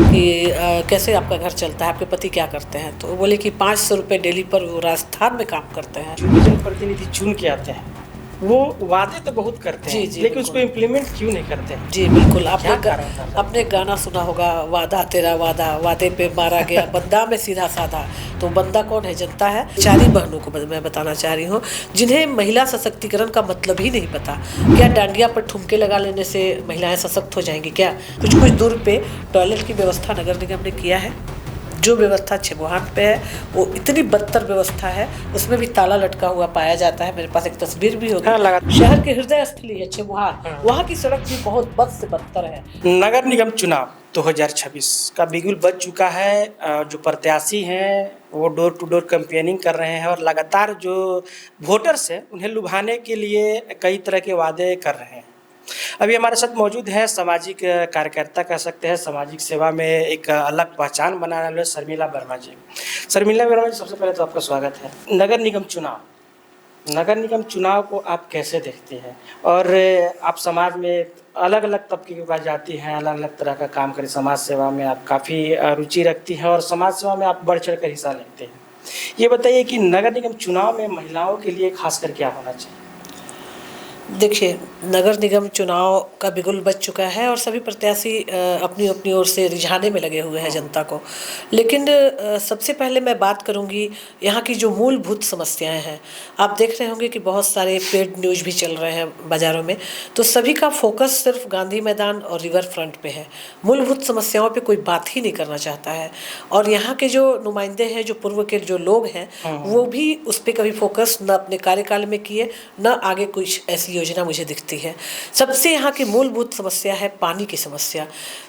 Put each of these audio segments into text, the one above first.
कि कैसे आपका घर चलता है, आपके पति क्या करते हैं? तो वो बोले कि 500 रुपये डेली पर वो राजस्थान में काम करते हैं। जो भी जनप्रतिनिधि चुन के आते हैं वो वादे तो बहुत करते जी, हैं, जी, लेकिन उसको बिल्कुल। इम्प्लीमेंट क्यों नहीं करते हैं? जी, बिल्कुल। क्या कारण था सर? आपने गाना सुना होगा, वादा तेरा वादा, वादे पे मारा गया बंदा में सीधा साधा। तो बंदा कौन है? जनता है। 4 बहनों को मैं बताना चाह रही हूँ, जिन्हें महिला सशक्तिकरण का मतलब ही नहीं पता। क्या डांडिया पर ठुमके लगा लेने से महिलाएँ सशक्त हो जाएँगी क्या? कुछ-कुछ दूर पे टॉयलेट की व्यवस्था नगर निगम ने किया है। जो व्यवस्था छिबुहान पे है, वो इतनी बदतर व्यवस्था है, उसमें भी ताला लटका हुआ पाया जाता है। मेरे पास एक तस्वीर भी होगी। हाँ, लगा। शहर के हृदय स्थली है छिबुहान, हाँ। वहाँ की सड़क भी बहुत बद से बदतर है। नगर निगम चुनाव 2026 का बिगुल बज चुका है। जो प्रत्याशी हैं वो डोर टू डोर कैंपेनिंग कर रहे हैं और लगातार जो वोटर्स हैं उन्हें लुभाने के लिए कई तरह के वादे कर रहे हैं। अभी हमारे साथ मौजूद है सामाजिक कार्यकर्ता कह सकते हैं, सामाजिक सेवा में एक अलग पहचान बनाने वाले शर्मिला वर्मा जी। शर्मिला वर्मा जी, सबसे पहले तो आपका स्वागत है। नगर निगम चुनाव को आप कैसे देखते हैं? और आप समाज में अलग अलग तबके के पास जाती हैं, अलग अलग तरह का काम करें, समाज सेवा में आप काफ़ी रुचि रखती हैं और समाज सेवा में आप बढ़ चढ़ कर हिस्सा लेते हैं। ये बताइए कि नगर निगम चुनाव में महिलाओं के लिए खासकर क्या होना चाहिए? देखिए, नगर निगम चुनाव का बिगुल बज चुका है और सभी प्रत्याशी अपनी-अपनी ओर से रिझाने में लगे हुए हैं जनता को। लेकिन सबसे पहले मैं बात करूँगी यहाँ की जो मूलभूत समस्याएँ हैं। आप देख रहे होंगे कि बहुत सारे पेड न्यूज़ भी चल रहे हैं बाज़ारों में, तो सभी का फ़ोकस सिर्फ़ गांधी मैदान और रिवर फ्रंट पे है। मूलभूत समस्याओं पे कोई बात ही नहीं करना चाहता है और यहाँ के जो नुमाइंदे हैं, जो पूर्व के जो लोग हैं, वो भी उस पे कभी फ़ोकस ना अपने कार्यकाल में किए, ना आगे कुछ ऐसी योजना मुझे दिखती है। सबसे यहाँ की मूलभूत समस्या है पानी की समस्या,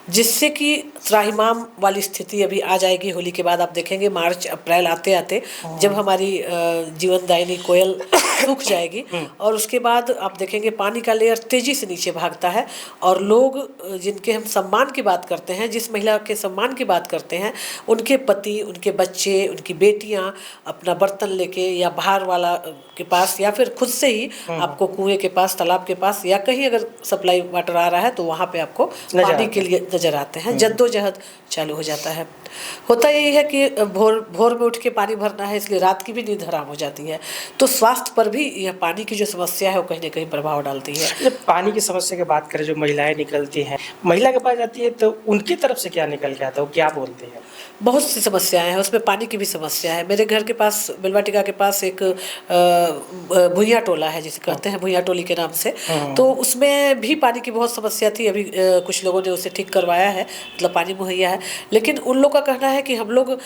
जिससे कि त्राहिमाम वाली स्थिति अभी आ जाएगी होली के बाद। आप देखेंगे मार्च अप्रैल आते-आते जब हमारी जीवनदायिनी कोयल सूख जाएगी और उसके बाद आप देखेंगे पानी का लेयर तेज़ी से नीचे भागता है और लोग जिनके हम सम्मान की बात करते हैं, जिस महिला के सम्मान की बात करते हैं, उनके पति, उनके बच्चे, उनकी बेटियाँ अपना बर्तन लेके या बाहर वाला के पास या फिर खुद से ही आपको कुएँ के पास, तालाब के पास या कहीं अगर सप्लाई वाटर आ रहा है तो वहाँ पे आपको पानी के लिए नज़र आते हैं। जद्दोजहद चालू हो जाता है। होता यही है कि भोर में उठ के पानी भरना है, इसलिए रात की भी नींद हराम हो जाती है। तो स्वास्थ्य पर भी यह पानी की जो समस्या है वो कहीं न कहीं प्रभाव डालती है। जब पानी की समस्या की बात करें, जो महिलाएं निकलती हैं, महिला के पास जाती है तो उनकी तरफ से क्या निकल के आता है, वो क्या बोलते हैं? बहुत सी समस्याएँ हैं, उसमें पानी की भी समस्या है। मेरे घर के पास बिलवाटिका के पास एक भुइयाँ टोला है जिसे कहते हैं, भुइयाँ टोली के नाम से। तो उसमें भी पानी की बहुत समस्या थी। अभी कुछ लोगों ने उसे ठीक करवाया है, मतलब पानी मुहैया है। लेकिन उन लोग का कहना है कि हम लोग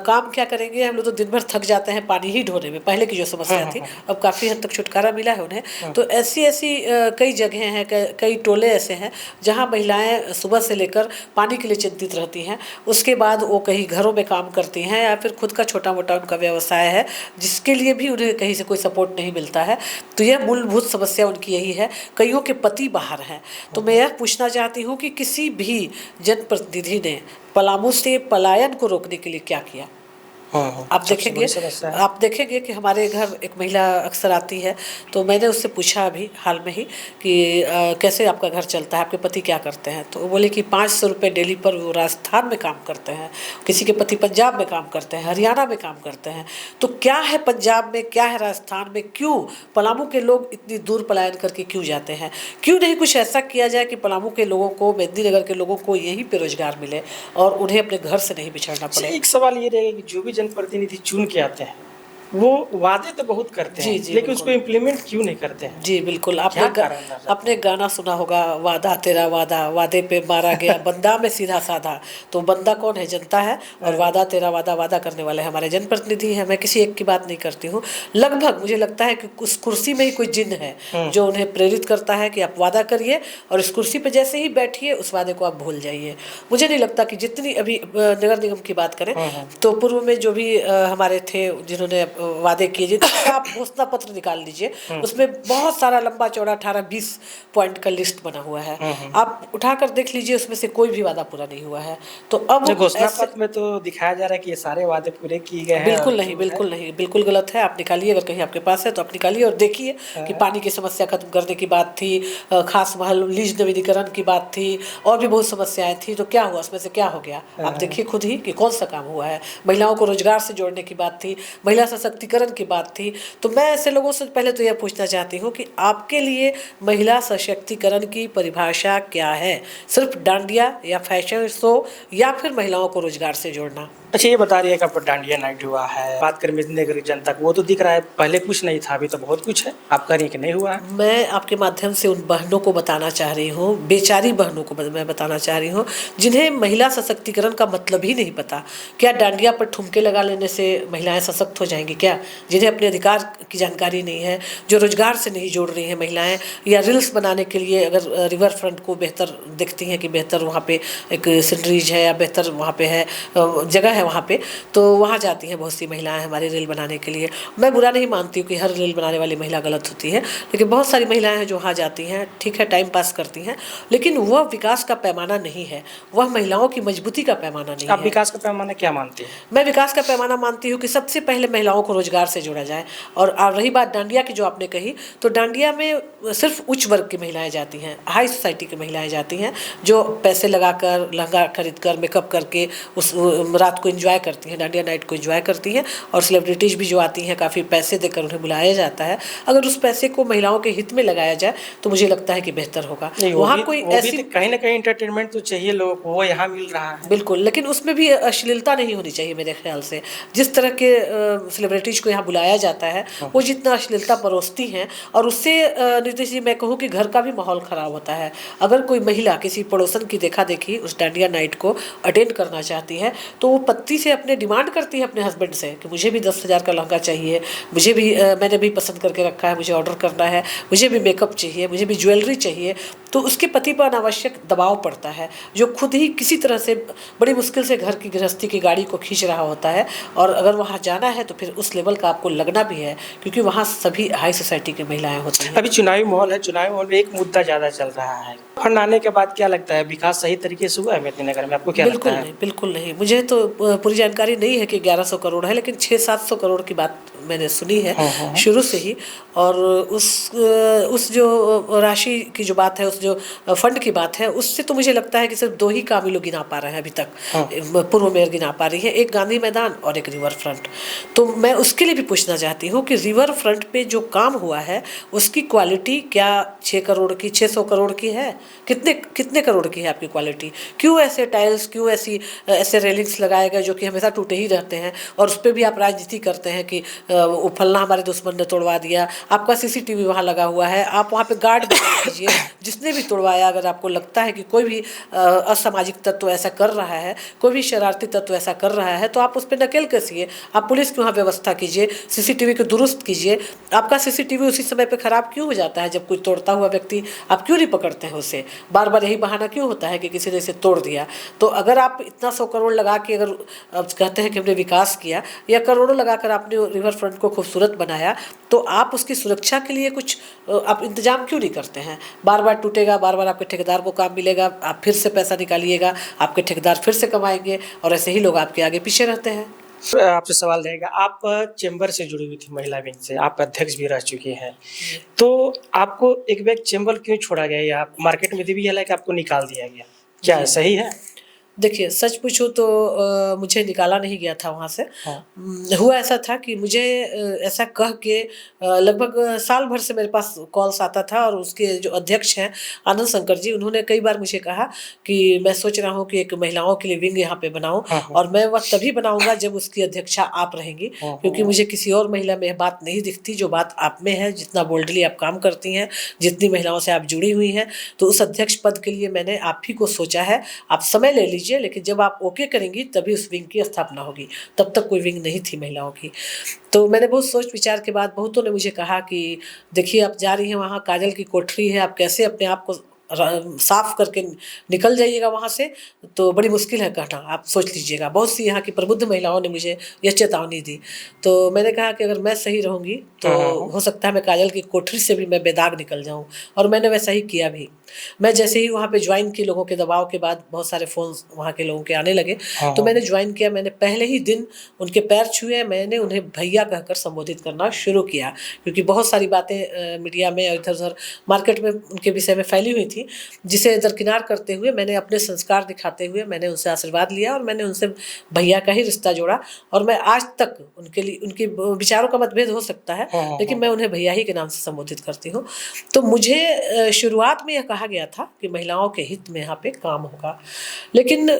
काम क्या करेंगे, हम लोग तो दिन भर थक जाते हैं पानी ही ढोने में। पहले की जो समस्या थी, अब काफ़ी हद तक छुटकारा मिला है उन्हें। तो ऐसी-ऐसी कई जगहें हैं, कई टोले ऐसे हैं जहाँ महिलाएँ सुबह से लेकर पानी के लिए चिंतित रहती हैं। उसके बाद वो कहीं घरों में काम करती हैं या फिर खुद का छोटा-मोटा उनका व्यवसाय है, जिसके लिए भी उन्हें कहीं से कोई सपोर्ट नहीं मिलता है। तो यह मूलभूत समस्या उनकी यही है। कइयों के पति बाहर हैं। तो मैं यह पूछना चाहती हूँ कि किसी भी जनप्रतिनिधि ने पलामू से पलायन को रोकने के लिए क्या किया? आप सबसे देखेंगे बड़ी समस्या है। आप देखेंगे कि हमारे घर एक महिला अक्सर आती है, तो मैंने उससे पूछा अभी हाल में ही कि कैसे आपका घर चलता है, आपके पति क्या करते हैं? तो वो बोले कि 500 रुपये डेली पर वो राजस्थान में काम करते हैं, किसी के पति पंजाब में काम करते हैं, हरियाणा में काम करते हैं। तो क्या है पंजाब में, क्या है राजस्थान में, क्यों पलामू के लोग इतनी दूर पलायन करके क्यों जाते हैं? क्यों नहीं कुछ ऐसा किया जाए कि पलामू के लोगों को, मेदिनीनगर के लोगों को यहीं पे रोज़गार मिले और उन्हें अपने घर से नहीं बिछड़ना अच्छा, पड़े? एक सवाल ये रहेगा कि जो भी जनप्रतिनिधि चुन के आते हैं वो वादे तो बहुत करते जी, हैं, जी, लेकिन उसको बिल्कुल। इम्प्लीमेंट क्यों नहीं करते हैं? जी, बिल्कुल। क्या कारण था सर? आपने गाना सुना होगा, वादा तेरा वादा, वादे पे मारा गया बंदा में सीधा साधा। तो बंदा कौन है? जनता है और वादा तेरा वादा, वादा करने वाले हमारे जनप्रतिनिधि हैं। मैं किसी एक की बात नहीं करती हूँ। लगभग मुझे लगता है कि उस कुर्सी में ही कोई जिन्न है, जो उन्हें प्रेरित करता है कि आप वादा करिए और इस कुर्सी पे जैसे ही बैठिए, उस वादे को आप भूल जाइए। मुझे नहीं लगता कि जितनी अभी नगर निगम की बात करें, तो पूर्व में जो भी हमारे थे, जिन्होंने वादे किए, जितना आप घोषणा पत्र निकाल लीजिए, उसमें बहुत सारा लंबा चौड़ा 18-20 पॉइंट का लिस्ट बना हुआ है। आप उठाकर देख लीजिए, उसमें से कोई भी वादा पूरा नहीं हुआ है। तो अब घोषणा ऐसे पत्र में तो दिखाया जा रहा है कि ये सारे वादे पूरे किए गए हैं। बिल्कुल नहीं, बिल्कुल नहीं, बिल्कुल गलत है। आप निकालिए, अगर कहीं आपके पास है तो आप निकालिए और देखिए कि पानी की समस्या खत्म करने की बात थी, खास महल लीज नवीनीकरण की बात थी, और भी बहुत समस्याएं थी। तो क्या हुआ, उसमें से क्या हो गया? आप देखिए खुद ही कि कौन सा काम हुआ है। महिलाओं को रोजगार से जोड़ने की बात थी, महिला सशक्तिकरण की बात थी। तो मैं ऐसे लोगों से पहले तो यह पूछना चाहती हूँ कि आपके लिए महिला सशक्तिकरण की परिभाषा क्या है? सिर्फ डांडिया या फैशन शो, या फिर महिलाओं को रोजगार से जोड़ना? अच्छा, ये बता रही है कि आपका डांडिया नाइट हुआ है, बात करें मेदिनीनगर की जनता को, वो तो दिख रहा है पहले कुछ नहीं था, अभी तो बहुत कुछ है। आप कह रही हैं कि नहीं हुआ है। मैं आपके माध्यम से उन बहनों को बताना चाह रही हूँ, बेचारी बहनों को मैं बताना चाह रही हूँ, जिन्हें महिला सशक्तिकरण का मतलब ही नहीं पता। क्या डांडिया पर ठुमके लगा लेने से महिलाएं सशक्त हो जाएंगी क्या? जिन्हें अपने अधिकार की जानकारी नहीं है, जो रोजगार से नहीं जोड़ रही हैं महिलाएं, या रील्स बनाने के लिए अगर रिवर फ्रंट को बेहतर देखती हैं कि बेहतर वहाँ पे एक सीनरीज है या बेहतर वहाँ पे है जगह है वहाँ पे, तो वहाँ जाती हैं बहुत सी महिलाएं हमारी रील बनाने के लिए। मैं बुरा नहीं मानती हूँ कि हर रील बनाने वाली महिला गलत होती है, लेकिन बहुत सारी महिलाएं हैं जो वहाँ जाती हैं, ठीक है, टाइम पास करती हैं, लेकिन वह विकास का पैमाना नहीं है, वह महिलाओं की मजबूती का पैमाना नहीं आप है। विकास का पैमाना क्या मानते हैं? मैं विकास का पैमाना मानती हूँ कि सबसे पहले महिलाओं को रोजगार से जोड़ा जाए। और रही बात डांडिया की जो आपने कही, तो डांडिया में सिर्फ उच्च वर्ग की महिलाएं जाती हैं, हाई सोसाइटी की महिलाएं जाती हैं, जो पैसे लगाकर, लहंगा खरीद कर, मेकअप करके उस रात को एंजॉय करती हैं, डांडिया नाइट को एंजॉय करती हैं। और सेलिब्रिटीज भी जो आती हैं, काफ़ी पैसे देकर उन्हें बुलाया जाता है। अगर उस पैसे को महिलाओं के हित में लगाया जाए तो मुझे लगता है कि बेहतर होगा। नहीं, वहाँ कोई ऐसी तो कहीं ना कहीं इंटरटेनमेंट तो चाहिए लोगों को, वो यहाँ मिल रहा है। बिल्कुल, लेकिन उसमें भी अश्लीलता नहीं होनी चाहिए मेरे ख्याल से। जिस तरह के सेलिब्रिटीज को यहाँ बुलाया जाता है, वो जितना अश्लीलता परोसती हैं, और उससे नीतीश जी, मैं कहूँ कि घर का भी माहौल ख़राब होता है। अगर कोई महिला किसी पड़ोसन की देखा देखी उस डांडिया नाइट को अटेंड करना चाहती है, तो वो पत्ती से अपने डिमांड करती है अपने हस्बैंड से कि मुझे भी 10,000 का लहंगा चाहिए, मुझे भी मैंने भी पसंद करके रखा है, मुझे ऑर्डर करना है, मुझे भी मेकअप चाहिए, मुझे भी ज्वेलरी चाहिए। तो उसके पति पर अनावश्यक दबाव पड़ता है, जो खुद ही किसी तरह से बड़ी मुश्किल से घर की गृहस्थी की गाड़ी को खींच रहा होता है। और अगर वहाँ जाना है तो फिर उस लेवल का आपको लगना भी है, क्योंकि वहाँ सभी हाई सोसाइटी की महिलाएं होती हैं। अभी चुनावी माहौल है, चुनावी माहौल में एक मुद्दा ज़्यादा चल रहा है। फंड आने के बाद क्या लगता है, विकास सही तरीके से हुआ है मेदिनीनगर में? आपको क्या लगता बिल्कुल है? नहीं, बिल्कुल नहीं। मुझे तो पूरी जानकारी नहीं है कि 1100 करोड़ है, लेकिन 600-700 करोड़ की बात मैंने सुनी है शुरू से ही। और उस जो राशि की जो बात है, उस जो फंड की बात है, उससे तो मुझे लगता है कि सिर्फ 2 ही काम ये लोग गिना पा रहे हैं अभी तक। पूर्व मेयर गिना पा रही है, एक गांधी मैदान और एक रिवर फ्रंट। तो मैं उसके लिए भी पूछना चाहती हूँ कि रिवर फ्रंट पे जो काम हुआ है, उसकी क्वालिटी क्या 6 करोड़ की, 600 करोड़ की है? कितने करोड़ की है आपकी क्वालिटी? क्यों ऐसे टाइल्स, क्यों ऐसे रेलिंग्स लगाए गए जो कि हमेशा टूटे ही रहते हैं, और उस पर भी आप राजनीति करते हैं कि वो फलना हमारे दुश्मन ने तोड़वा दिया। आपका सीसीटीवी वहाँ लगा हुआ है, आप वहाँ पे गार्ड बैठा कीजिए। जिसने भी तोड़वाया, अगर आपको लगता है कि कोई भी असामाजिक तत्व ऐसा कर रहा है, कोई भी शरारती तत्व ऐसा कर रहा है, तो आप उस पर नकेल कसिए, आप पुलिस की वहाँ व्यवस्था कीजिए, सीसीटीवी को दुरुस्त कीजिए। आपका सीसीटीवी उसी समय पे खराब क्यों हो जाता है जब कोई तोड़ता हुआ व्यक्ति, आप क्यों नहीं पकड़ते हैं उसे? बार बार यही बहाना क्यों होता है कि किसी ने इसे तोड़ दिया? तो अगर आप इतना 100 करोड़ लगा के अगर कहते हैं कि हमने विकास किया, या करोड़ों लगाकर आपने रिवर फ्रंट को खूबसूरत बनाया, तो आप उसकी सुरक्षा के लिए कुछ आप इंतजाम क्यों नहीं करते हैं? बार बार टूटेगा, बार बार आपके ठेकेदार को काम मिलेगा, आप फिर से पैसा निकालिएगा, आपके ठेकेदार फिर से कमाएंगे, और ऐसे ही लोग आपके आगे पीछे रहते हैं। आपसे सवाल रहेगा, आप चेंबर से जुड़ी हुई थी, महिला विंग से, आप अध्यक्ष भी रह चुकी हैं, तो आपको एक बैग चेंबर क्यों छोड़ा गया, या मार्केट में भी है कि आपको निकाल दिया गया, क्या सही है? देखिए, सच पूछूँ तो मुझे निकाला नहीं गया था वहाँ से। हाँ। हुआ ऐसा था कि मुझे ऐसा कह के लगभग साल भर से मेरे पास कॉल्स आता था, और उसके जो अध्यक्ष हैं आनंद शंकर जी, उन्होंने कई बार मुझे कहा कि मैं सोच रहा हूँ कि एक महिलाओं के लिए विंग यहाँ पे बनाऊँ, और मैं वह तभी बनाऊँगा जब उसकी अध्यक्षा आप रहेंगी, क्योंकि मुझे किसी और महिला में यह बात नहीं दिखती जो बात आप में है, जितना बोल्डली आप काम करती हैं, जितनी महिलाओं से आप जुड़ी हुई हैं। तो उस अध्यक्ष पद के लिए मैंने आप ही को सोचा है। आप समय ले लीजिए, लेकिन जब आप ओके करेंगी तभी उस विंग की स्थापना होगी। तब तक कोई विंग नहीं थी महिलाओं की। तो मैंने बहुत सोच विचार के बाद बहुतों ने मुझे कहा कि देखिए, आप जा रही हैं वहाँ, काजल की कोठरी है, आप कैसे अपने आप को साफ करके निकल जाइएगा वहाँ से, तो बड़ी मुश्किल है कहना, आप सोच लीजिएगा। बहुत सी यहाँ की प्रबुद्ध महिलाओं ने मुझे यह चेतावनी दी। तो मैंने कहा कि अगर मैं सही रहूँगी तो हो सकता है मैं काजल की कोठरी से भी मैं बेदाग निकल जाऊँ, और मैंने वैसा ही किया भी। मैं जैसे ही वहाँ पे ज्वाइन की, लोगों के दबाव के बाद बहुत सारे फ़ोन वहाँ के लोगों के आने लगे, तो मैंने ज्वाइन किया। मैंने पहले ही दिन उनके पैर छुए, मैंने उन्हें भैया कहकर संबोधित करना शुरू किया, क्योंकि बहुत सारी बातें मीडिया में और इधर-उधर मार्केट में उनके विषय में फैली हुई थी, जिसे दरकिनार करते हुए मैंने अपने संस्कार दिखाते हुए मैंने उनसे आशीर्वाद लिया और मैंने उनसे भैया का ही रिश्ता जोड़ा। और मैं आज तक उनके लिए, उनके विचारों का मतभेद हो सकता है, लेकिन मैं उन्हें भैया ही के नाम से संबोधित करती हूँ। तो मुझे शुरुआत में यह कहा गया था कि महिलाओं के हित में यहाँ पे काम होगा, लेकिन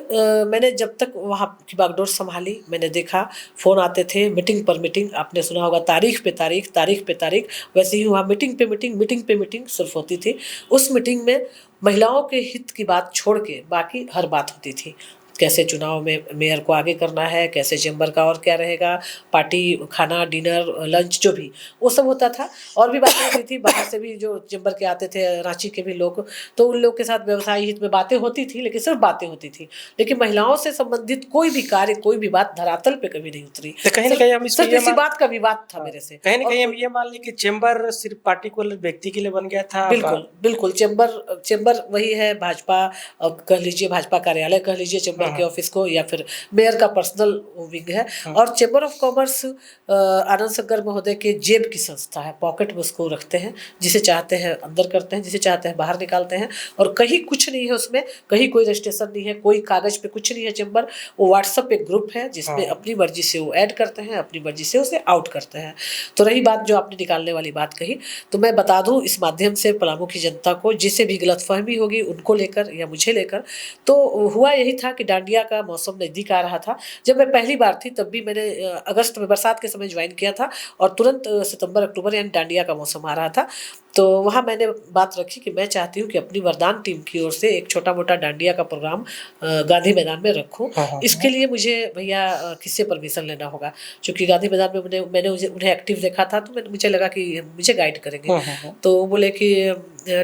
मैंने जब तक वहाँ की बागडोर संभाली, मैंने देखा फ़ोन आते थे, मीटिंग पर मीटिंग, आपने सुना होगा तारीख पे तारीख, तारीख पे तारीख, वैसे ही वहाँ मीटिंग पे मीटिंग, मीटिंग पे मीटिंग सिर्फ होती थी। उस मीटिंग में महिलाओं के हित की बात छोड़ के बाकी हर बात होती थी। कैसे चुनाव में मेयर को आगे करना है, कैसे चैम्बर का और क्या रहेगा, पार्टी, खाना, डिनर, लंच, जो भी वो सब होता था। और भी बातें होती थी, बाहर से भी जो चैम्बर के आते थे, रांची के भी लोग, तो उन लोग के साथ व्यवसाय हित में बातें होती थी, लेकिन सिर्फ बातें होती थी। लेकिन महिलाओं से संबंधित कोई भी कार्य, कोई भी बात धरातल पे कभी नहीं उतरी। तो कहीं ना कहीं हम इसको सिर्फ ये इसी बात का विवाद था मेरे से। कहीं ना कहीं हम ये मान लें कि चेंबर सिर्फ पार्टिकुलर व्यक्ति के लिए बन गया था। बिल्कुल बिल्कुल, चेंबर वही है भाजपा, कह लीजिए भाजपा कार्यालय कह लीजिए चेंबर के ऑफिस को, या फिर मेयर का पर्सनल विंग है। और chamber of commerce Anand Shankar महोदय के जेब की संस्था है, पॉकेट में उसको रखते हैं, जिसे चाहते हैं अंदर करते हैं, जिसे चाहते हैं बाहर निकालते हैं, और कहीं कुछ नहीं है उसमें, कहीं कोई रजिस्ट्रेशन नहीं है, कोई कागज पे कुछ नहीं है। चेंबर वो व्हाट्सएप एक ग्रुप है जिसमें अपनी मर्जी से वो ऐड करते हैं, अपनी मर्जी से उसे आउट करते हैं। तो रही बात जो आपने निकालने वाली बात कही, तो मैं बता दूं इस माध्यम से पलामू की जनता को, जिसे भी गलतफहमी होगी उनको लेकर या मुझे लेकर, तो हुआ यही था कि डांडिया का मौसम नज़दीक आ रहा था। जब मैं पहली बार थी तब भी मैंने अगस्त में बरसात के समय ज्वाइन किया था, और तुरंत सितंबर अक्टूबर यानी डांडिया का मौसम आ रहा था। तो वहाँ मैंने बात रखी कि मैं चाहती हूँ कि अपनी वरदान टीम की ओर से एक छोटा मोटा डांडिया का प्रोग्राम गांधी मैदान में रखूँ। इसके लिए मुझे भैया किससे परमिशन लेना होगा, क्योंकि गांधी मैदान में मैंने उन्हें एक्टिव देखा था, तो मुझे लगा कि मुझे गाइड करेंगे। तो बोले कि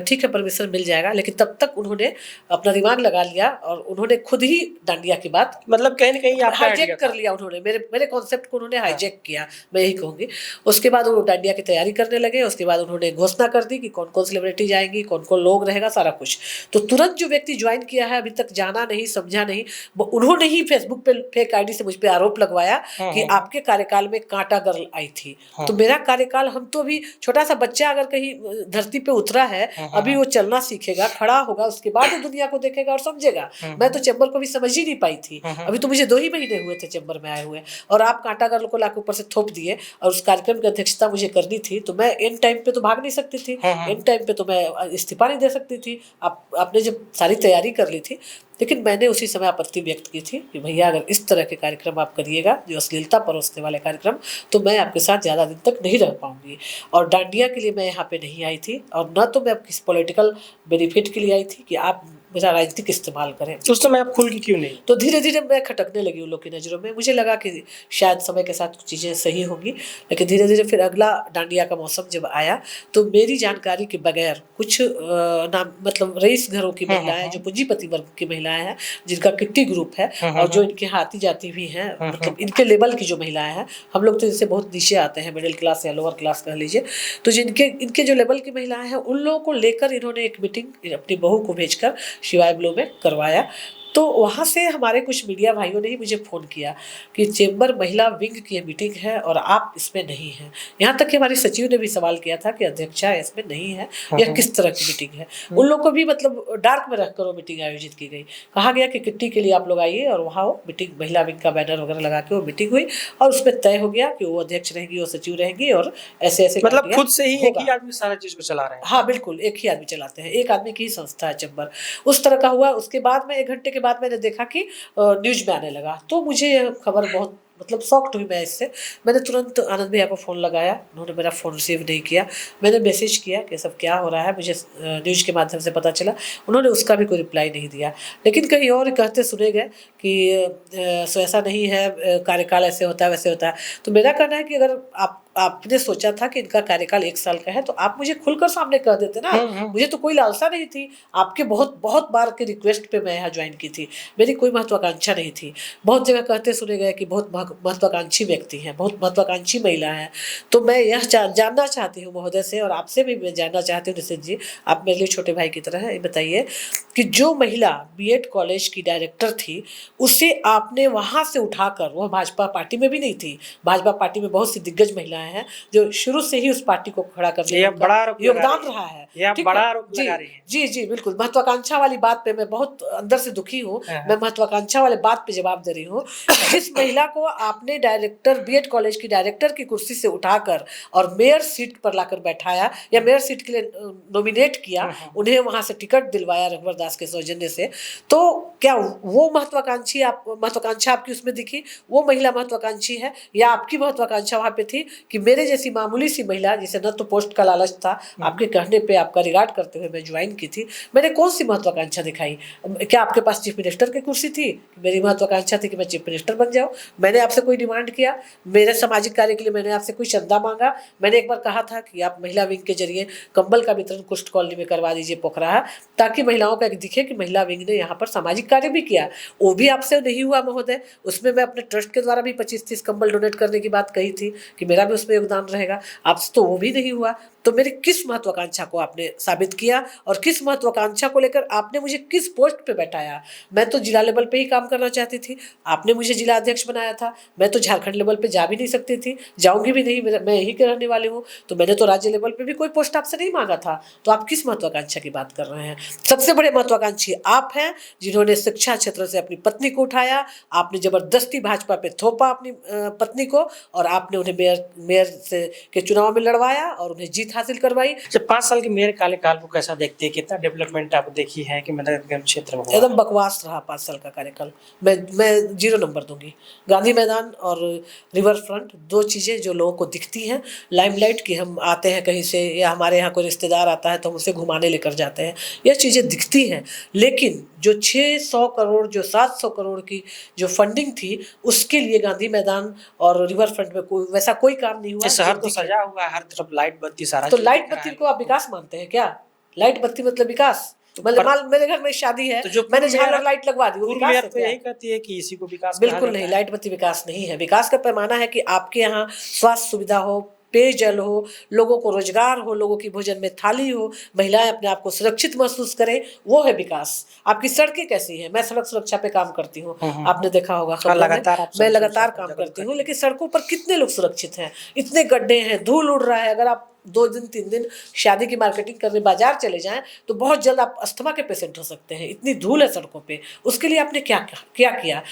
ठीक है परमिशन मिल जाएगा, लेकिन तब तक उन्होंने अपना दिमाग लगा लिया और उन्होंने खुद ही डांडिया की बात मतलब कहीं ना कहीं हाईजैक कर लिया। उन्होंने मेरे कॉन्सेप्ट को उन्होंने हाईजैक किया, मैं यही कहूँगी। उसके बाद वो डांडिया की तैयारी करने लगे। उसके बाद उन्होंने घोषणा कर दी कि कौन कौन सेलिब्रिटी जाएंगी, कौन कौन लोग रहेगा, सारा कुछ। तो तुरंत जो व्यक्ति ज्वाइन किया है, अभी तक जाना नहीं, समझा नहीं, उन्होंने ही फेसबुक पे फेक आईडी से मुझ पे आरोप लगवाया कि आपके कार्यकाल में कांटा गर्ल आई थी। तो मेरा कार्यकाल, हम तो अभी छोटा सा बच्चा अगर कहीं धरती पे उतरा है, अभी वो चलना सीखेगा, खड़ा होगा, उसके बाद वो दुनिया को देखेगा और समझेगा। मैं तो चैम्बर को भी समझ ही नहीं पाई थी, अभी तो मुझे 2 ही महीने हुए थे चैम्बर में आए हुए, और आप कांटा गर्ल को लाके ऊपर से थोप दिए। और उस कार्यक्रम की अध्यक्षता मुझे करनी थी, तो मैं एंड टाइम पे तो भाग नहीं सकती थी, एंड टाइम पे तो मैं इस्तीफा नहीं दे सकती थी। आपने जब सारी तैयारी कर ली थी, लेकिन मैंने उसी समय आपत्ति व्यक्त की थी कि भैया अगर इस तरह के कार्यक्रम आप करिएगा, जो अश्लीलता परोसने वाले कार्यक्रम, तो मैं आपके साथ ज़्यादा दिन तक नहीं रह पाऊंगी। और डांडिया के लिए मैं यहाँ पे नहीं आई थी, और न तो मैं किसी पॉलिटिकल बेनिफिट के लिए आई थी कि आप मेरा राजनीतिक इस्तेमाल करें। उस समय आप खुल की क्यों नहीं? तो धीरे धीरे मैं खटकने लगी उन लोग की नज़रों में। मुझे लगा कि शायद समय के साथ कुछ चीज़ें सही होंगी, लेकिन धीरे धीरे फिर अगला डांडिया का मौसम जब आया, तो मेरी जानकारी के बगैर कुछ नाम मतलब रईस घरों की महिलाएं, जो पूंजीपति वर्ग की महिलाएं हैं, जिनका किट्टी ग्रुप है, और जो इनके यहाँ आती जाती भी हैं, मतलब इनके लेवल की जो महिलाएं हैं, हम लोग तो इनसे बहुत नीचे आते हैं, मिडिल क्लास या लोअर क्लास कह लीजिए, तो इनके जो लेवल की महिलाएं हैं, उन लोगों को लेकर इन्होंने एक मीटिंग अपनी बहू को भेजकर शिवाय ब्लो में करवाया। तो वहाँ से हमारे कुछ मीडिया भाइयों ने ही मुझे फ़ोन किया कि चेंबर महिला विंग की ये मीटिंग है और आप इसमें नहीं हैं। यहाँ तक कि हमारी सचिव ने भी सवाल किया था कि अध्यक्षा इसमें नहीं है, यह किस तरह की मीटिंग है। उन लोग को भी मतलब डार्क में रखकर वो मीटिंग आयोजित की गई। कहा गया कि किट्टी के लिए आप लोग आइए, और वहाँ वो मीटिंग महिला विंग का बैनर वगैरह लगा के वो मीटिंग हुई, और उसमें तय हो गया कि वो अध्यक्ष रहेंगी, वो सचिव रहेंगी, और ऐसे ऐसे मतलब खुद से ही एक ही आदमी सारा चीज़ को चला रहे हैं? हाँ बिल्कुल, एक ही आदमी चलाते हैं, एक आदमी की ही संस्था है चेंबर। उस तरह का हुआ। उसके बाद में 1 घंटे के बाद मैंने देखा कि न्यूज़ में आने लगा, तो मुझे यह खबर बहुत मतलब शॉक्ड हुई मैं इससे। मैंने तुरंत आनंद भैया को फ़ोन लगाया, उन्होंने मेरा फ़ोन रिसीव नहीं किया। मैंने मैसेज किया कि सब क्या हो रहा है, मुझे न्यूज़ के माध्यम से पता चला। उन्होंने उसका भी कोई रिप्लाई नहीं दिया, लेकिन कहीं और कहते सुने गए कि सो ऐसा नहीं है, कार्यकाल ऐसे होता है वैसे होता है। तो मेरा कहना है कि अगर आप आपने सोचा था कि इनका कार्यकाल 1 साल का है, तो आप मुझे खुलकर सामने कह देते ना। मुझे तो कोई लालसा नहीं थी। आपके बहुत बहुत बार के रिक्वेस्ट पे मैं यहाँ ज्वाइन की थी। मेरी कोई महत्वाकांक्षा नहीं थी। बहुत जगह कहते सुने गए कि बहुत महत्वाकांक्षी व्यक्ति हैं, बहुत महत्वाकांक्षी महिला हैं। तो मैं यह जानना चाहती हूँ महोदय से, और आपसे भी मैं जानना चाहती हूँ निशित जी, आप मेरे लिए छोटे भाई की तरह हैं। ये बताइए कि जो महिला बीएड कॉलेज की डायरेक्टर थी, उसे आपने वहाँ से उठाकर, वह भाजपा पार्टी में भी नहीं थी। भाजपा पार्टी में बहुत सी दिग्गज महिलाएं हैं जो शुरू से ही उस पार्टी को खड़ा करने ये में बड़ा आरोप लगा योगदान रही है। रहा है। ये आप ठीक बड़ा है? आरोप जी लगा रही हैं। जी जी बिल्कुल। महत्वाकांक्षा वाली बात पे मैं बहुत अंदर से दुखी हूँ। मैं महत्वाकांक्षा वाले बात पे जवाब दे रही हूँ। जिस महिला को आपने डायरेक्टर, बीएड कॉलेज की डायरेक्टर की कुर्सी से उठाकर और मेयर सीट पर लाकर बैठाया, या मेयर सीट के लिए नॉमिनेट किया, उन्हें वहां से टिकट दिलवाया रघुवर दास के सौजन्य से, तो क्या वो महत्वाकांक्षा आपकी उसमें दिखी? वो महिला महत्वाकांक्षी है, या आपकी महत्वाकांक्षा वहां पे थी कि मेरे जैसी मामूली सी महिला, जिसे न तो पोस्ट का लालच था, आपके कहने पे, आपका रिगार्ड करते हुए मैं ज्वाइन की थी, मैंने कौन सी महत्वाकांक्षा दिखाई? क्या आपके पास चीफ मिनिस्टर की कुर्सी थी? मेरी महत्वाकांक्षा थी कि मैं चीफ मिनिस्टर बन जाऊं? मैंने आपसे कोई डिमांड किया? मेरे सामाजिक कार्य के लिए मैंने आपसे कोई चंदा मांगा? मैंने एक बार कहा था कि आप महिला विंग के जरिए कंबल का वितरण कुष्ठ कॉलोनी में करवा दीजिए पोखरा, ताकि महिलाओं का एक दिखे कि महिला विंग ने यहाँ पर सामाजिक कार्य भी किया। वो भी आपसे नहीं हुआ महोदय। उसमें मैं अपने ट्रस्ट के द्वारा भी 25-30 कंबल डोनेट करने की बात कही थी कि मेरा भी उसमें योगदान रहेगा। आपसे तो वो भी नहीं हुआ। तो मेरी किस महत्वाकांक्षा को आपने साबित किया, और किस महत्वाकांक्षा को लेकर आपने मुझे किस पोस्ट पे बैठाया? मैं तो जिला लेवल पे ही काम करना चाहती थी, आपने मुझे जिला अध्यक्ष बनाया था। मैं तो झारखंड लेवल पे जा भी नहीं सकती थी, जाऊंगी भी नहीं, मैं यही के रहने वाली हूँ। तो मैंने तो राज्य लेवल पे भी कोई पोस्ट आपसे नहीं मांगा था। तो आप किस महत्वाकांक्षा की बात कर रहे हैं? सबसे बड़े महत्वाकांक्षी आप हैं, जिन्होंने शिक्षा क्षेत्र से अपनी पत्नी को उठाया। आपने जबरदस्ती भाजपा पे थोपा अपनी पत्नी को, और आपने उन्हें मेयर से के चुनाव में लड़वाया और उन्हें जीत हासिल करवाई। जब 5 साल के मेयर कार्यकाल को कैसा देखते हैं? कितना डेवलपमेंट आप देखी है कि नगर निगम क्षेत्र में हुआ? एकदम बकवास रहा 5 साल का कार्यकाल। मैं 0 नंबर दूंगी। गांधी मैदान और रिवर फ्रंट, 2 चीज़ें जो लोगों को दिखती हैं लाइमलाइट की, हम आते हैं कहीं से या हमारे यहाँ कोई रिश्तेदार आता है तो हम उसे घुमाने लेकर जाते हैं, यह चीज़ें दिखती हैं। लेकिन जो 600 करोड़, जो 700 करोड़ की जो फंडिंग थी, उसके लिए गांधी मैदान और रिवर फ्रंट में कोई वैसा कोई काम नहीं हुआ। ये शहर जो तो दिखे। सजा हुआ है, हर तरफ लाइट बत्ती सारा तो चीज लाइट दिख रहा बत्ती है। को आप विकास मानते हैं क्या? लाइट बत्ती मतलब विकास? मेरे घर में शादी है, तो जो मैंने पूर्व मेयर झालर लाइट लगवा दी, वो पूर्व विकास मेयर है तो क्या? यही कहती है कि इसी को विकास कहा बिल्कुल जाता नहीं, है। लाइट बत्ती विकास नहीं है। विकास का पैमाना है कि आपके यहाँ स्वास्थ्य सुविधा हो, पेयजल हो, लोगों को रोजगार हो, लोगों की भोजन में थाली हो, महिलाएं अपने आप को सुरक्षित महसूस करें, वो है विकास। आपकी सड़कें कैसी हैं? मैं सड़क सुरक्षा पे काम करती हूँ, आपने देखा होगा खबरों में। लगातार आप मैं सड़क लगातार सुरक्षा काम पर करती हूँ, लेकिन सड़कों पर कितने लोग सुरक्षित हैं? इतने गड्ढे हैं, धूल उड़ रहा है। अगर आप 2 दिन 3 दिन शादी की मार्केटिंग करने बाजार चले जाएं तो बहुत जल्द आप अस्थमा के पेशेंट हो सकते हैं, इतनी धूल है सड़कों पे। उसके लिए आपने क्या किया?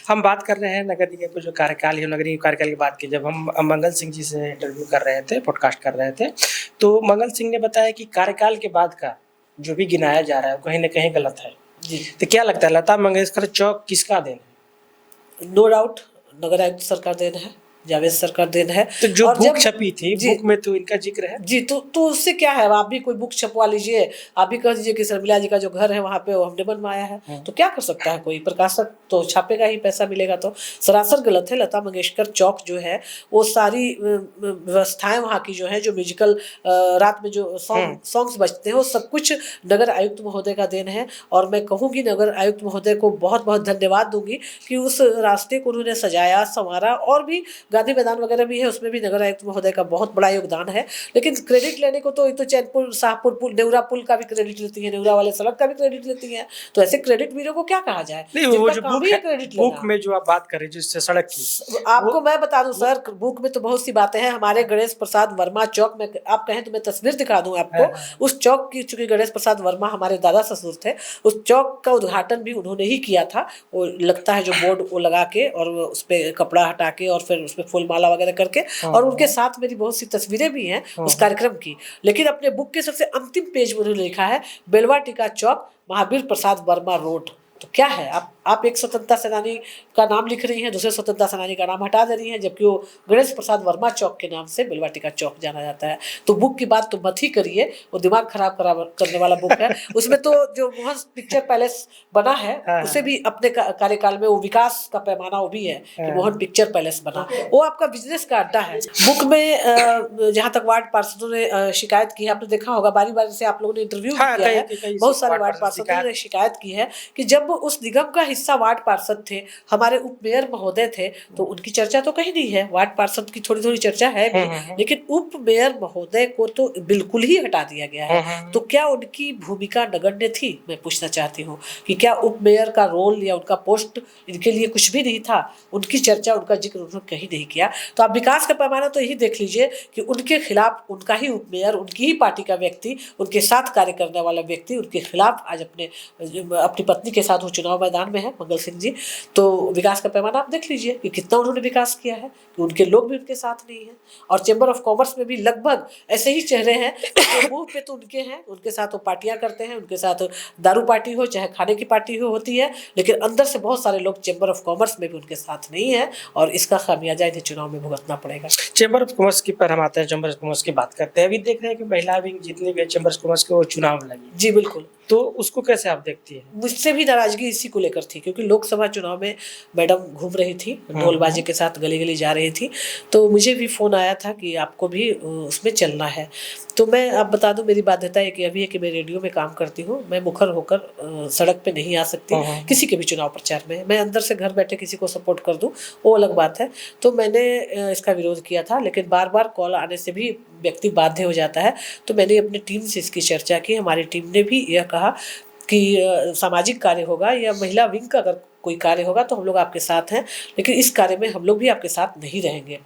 हम बात कर रहे हैं नगर निगम को जो कार्यकाल है, नगरीय कार्यकाल की बात की। जब हम मंगल सिंह जी से इंटरव्यू कर रहे थे, पॉडकास्ट कर रहे थे, तो मंगल सिंह ने बताया कि कार्यकाल के बाद का जो भी गिनाया जा रहा है कहीं ना कहीं गलत है। जी, तो क्या लगता है, लता मंगेशकर चौक किसका देन है? नो डाउट नगर आयुक्त सरकार देन है, जावेद सरकार देन है। तो जो और बुक जब छपी थी, जी बुक में तो इनका जिक्र है। जी, तो उससे क्या है? आप भी कोई बुक छपवा लीजिए, आप भी कह दीजिए कि शर्मिला जी का जो घर है वहाँ पे वो हमने बनवाया है, तो क्या कर सकता है कोई? प्रकाशक तो छापेगा ही, पैसा मिलेगा तो। सरासर गलत है। लता मंगेशकर चौक जो है, वो सारी व्यवस्थाएं वहाँ की जो है, जो म्यूजिकल रात में जो सॉन्ग्स बजते हैं, वो सब कुछ नगर आयुक्त महोदय का देन है। और मैं कहूँगी नगर आयुक्त महोदय को बहुत बहुत धन्यवाद दूंगी कि उस रास्ते को उन्होंने सजाया, संवारा। और भी गांधी मैदान वगैरह भी है, उसमें भी नगर आयुक्त महोदय का बहुत बड़ा योगदान है। लेकिन क्रेडिट लेने को तो चैनपुर शाहपुर पुल, नेवरा पुल का भी क्रेडिट लेती है, नेवरा वाले सड़क का भी क्रेडिट लेती है। तो ऐसे क्रेडिट वीरों को क्या कहा जाए? नहीं, वो जिनका जो काम बुक ही है, क्रेडिट बुक लेना। में जो आप बात कर रहे हैं जिससे सड़क की, आपको मैं बता दूं सर, बुक में तो बहुत सी बातें हैं। हमारे गणेश प्रसाद वर्मा चौक में, आप कहें तो मैं तस्वीर दिखा दूं आपको उस चौक की। चूंकि गणेश प्रसाद वर्मा हमारे दादा ससुर थे, उस चौक का उद्घाटन भी उन्होंने ही किया था। वो लगता है जो बोर्ड वो लगा के और उस पर कपड़ा हटा के और फिर उसमें फूल माला वगैरह करके, और उनके साथ मेरी बहुत सी तस्वीरें भी हैं उस कार्यक्रम की। लेकिन अपने बुक के सबसे अंतिम पेज में उन्होंने लिखा है बेलवा टीका चौक, महावीर प्रसाद वर्मा रोड। तो क्या है, आप एक स्वतंत्रता सेनानी का नाम लिख रही हैं, दूसरे स्वतंत्रता सेनानी का नाम हटा दे रही हैं, जबकि वो गणेश प्रसाद वर्मा चौक के नाम से बेलवाटिका चौक जाना जाता है। तो बुक की बात तो मत ही करिए, वो दिमाग खराब करने वाला बुक है। उसमें तो जो मोहन पिक्चर पैलेस बना है उसे भी अपने कार्यकाल में वो विकास का पैमाना वो भी है कि मोहन पिक्चर पैलेस बना, वो आपका बिजनेस का अड्डा है। बुक में जहाँ तक वार्ड पार्षदों ने शिकायत की है, आपने देखा होगा बारी बारी से आप लोगों ने इंटरव्यू किया है, बहुत सारे वार्ड पार्षदों ने शिकायत की है कि जब उस निगम का हिस्सा वार्ड पार्षद थे, हमारे उप मेयर महोदय थे, तो उनकी चर्चा तो कहीं नहीं है। वार्ड पार्षद की थोड़ी थोड़ी चर्चा है भी, लेकिन उप मेयर महोदय को तो बिल्कुल ही हटा दिया गया है। तो क्या उनकी भूमिका नगण्य थी, मैं पूछना चाहती हूँ कि क्या उप मेयर का रोल या उनका पोस्ट इनके लिए कुछ भी नहीं था? उनकी चर्चा, उनका जिक्र उन्होंने कहीं नहीं किया। तो आप विकास का पैमाना तो यही देख लीजिए कि उनके खिलाफ उनका ही उप मेयर, उनकी ही पार्टी का व्यक्ति, उनके साथ कार्य करने वाला व्यक्ति उनके खिलाफ आज अपनी पत्नी के साथ वो चुनाव मैदान में है, मंगल सिंह जी। तो विकास का पैमाना आप देख लीजिए कि कितना उन्होंने विकास किया है, कि उनके लोग भी उनके साथ नहीं है। और चैम्बर ऑफ कॉमर्स में भी लगभग ऐसे ही चेहरे हैं, तो मुंह पे तो उनके हैं, उनके साथ वो पार्टियां करते हैं, उनके साथ दारू पार्टी हो चाहे खाने की पार्टी होती है, लेकिन अंदर से बहुत सारे लोग चैम्बर ऑफ कॉमर्स में भी उनके साथ नहीं है, और इसका खामियाजा इन्हें चुनाव में भुगतना पड़ेगा। चैम्बर ऑफ कॉमर्स की पर हम आते हैं, चैम्बर ऑफ कॉमर्स की बात करते हैं। अभी देख रहे हैं कि महिला विंग जितनी भी चैम्बर ऑफ कॉमर्स के वो चुनाव लगी। जी बिल्कुल। तो उसको कैसे आप देखती हैं? मुझसे भी नाराजगी इसी को लेकर थी, क्योंकि लोकसभा चुनाव में मैडम घूम रही थी, ढोल बाजे के साथ गली गली जा रही थी, तो मुझे भी फ़ोन आया था कि आपको भी उसमें चलना है। तो मैं आप बता दूं, मेरी बाध्यता एक अभी है कि मैं रेडियो में काम करती हूँ, मैं मुखर होकर सड़क पे नहीं आ सकती किसी के भी चुनाव प्रचार में। मैं अंदर से घर बैठे किसी को सपोर्ट कर दूं वो अलग बात है। तो मैंने इसका विरोध किया था, लेकिन बार बार कॉल आने से भी व्यक्ति बाध्य हो जाता है। तो मैंने अपनी टीम से इसकी चर्चा की, हमारी टीम ने भी यह कहा कि सामाजिक कार्य होगा या महिला विंग का अगर कोई कार्य होगा तो हम लोग आपके साथ हैं, लेकिन इस कार्य में हम लोग भी आपके साथ नहीं रहेंगे।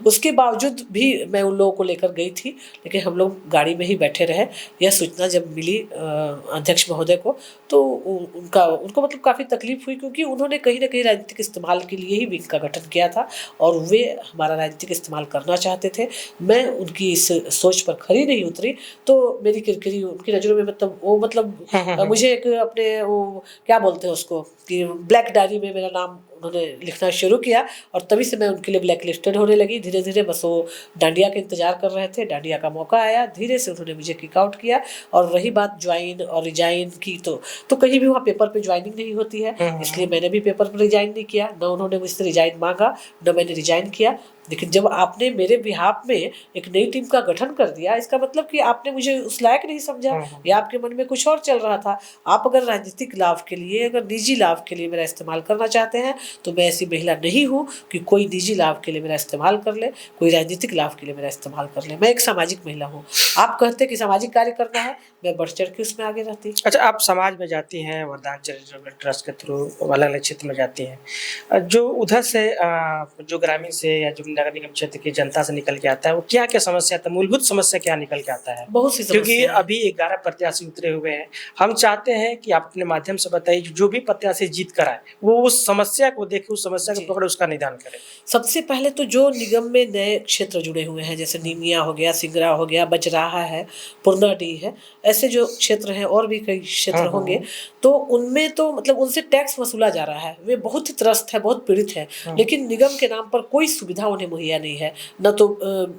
उसके बावजूद भी मैं उन लोगों को लेकर गई थी, लेकिन हम लोग गाड़ी में ही बैठे रहे। यह सूचना जब मिली अध्यक्ष महोदय को, तो उनको मतलब काफ़ी तकलीफ हुई, क्योंकि उन्होंने कहीं ना कहीं राजनीतिक इस्तेमाल के लिए ही विंग का गठन किया था और वे हमारा राजनीतिक इस्तेमाल करना चाहते थे। मैं उनकी इस सोच पर खरी नहीं उतरी, तो मेरी किरकिरी उनकी नज़रों में मतलब मुझे एक अपने वो क्या बोलते हैं उसको कि ब्लैक डायरी में मेरा नाम उन्होंने लिखना शुरू किया, और तभी से मैं उनके लिए ब्लैक लिस्टेड होने लगी। धीरे धीरे बस वो डांडिया के इंतजार कर रहे थे, डांडिया का मौका आया, धीरे से उन्होंने मुझे किक आउट किया। और रही बात ज्वाइन और रिजाइन की, तो कहीं भी वहाँ पेपर पे ज्वाइनिंग नहीं होती है, इसलिए मैंने भी पेपर पर रिजाइन नहीं किया, न उन्होंने मुझसे रिजाइन मांगा न मैंने रिजाइन किया। लेकिन जब आपने मेरे बिहाफ में एक नई टीम का गठन कर दिया, इसका मतलब कि आपने मुझे उस लायक नहीं समझा, या आपके मन में कुछ और चल रहा था। आप अगर राजनीतिक लाभ के लिए, अगर निजी लाभ के लिए मेरा इस्तेमाल करना चाहते हैं, तो मैं ऐसी महिला नहीं हूँ कि कोई निजी लाभ के लिए मेरा इस्तेमाल कर ले, कोई राजनीतिक लाभ के लिए मेरा इस्तेमाल कर ले। मैं एक सामाजिक महिला हूँ। आप कहते कि सामाजिक कार्य करना है, मैं बढ़ चढ़ के उसमें आगे रहती। अच्छा, आप समाज में जाती हैं, वरदान चैरिटेबल ट्रस्ट के थ्रू अलग अलग क्षेत्र में जाती हैं, जो उधर से जो ग्रामीण से या जो नगर निगम क्षेत्र की जनता से निकल के आता है, वो क्या क्या समस्या आता है, मूलभूत समस्या क्या निकल के आता है? बहुत सी समस्या, क्योंकि अभी 11 प्रत्याशी उतरे हुए हैं। हम चाहते हैं कि आप अपने माध्यम से बताइए, जो भी प्रत्याशी जीत कर आए वो उस समस्या को देखे, उस समस्या को पकड़े, उसका निदान करें। सबसे पहले तो जो निगम में नए क्षेत्र जुड़े हुए हैं, जैसे नीमिया हो गया, सिंगरा हो गया, बजराहा है, पुरनाडी है, ऐसे जो क्षेत्र हैं और भी कई क्षेत्र होंगे, तो उनमें तो मतलब उनसे टैक्स वसूला जा रहा है। वे बहुत ही त्रस्त है, बहुत पीड़ित है, लेकिन निगम के नाम पर कोई सुविधा उन्हें मुहैया नहीं है। न तो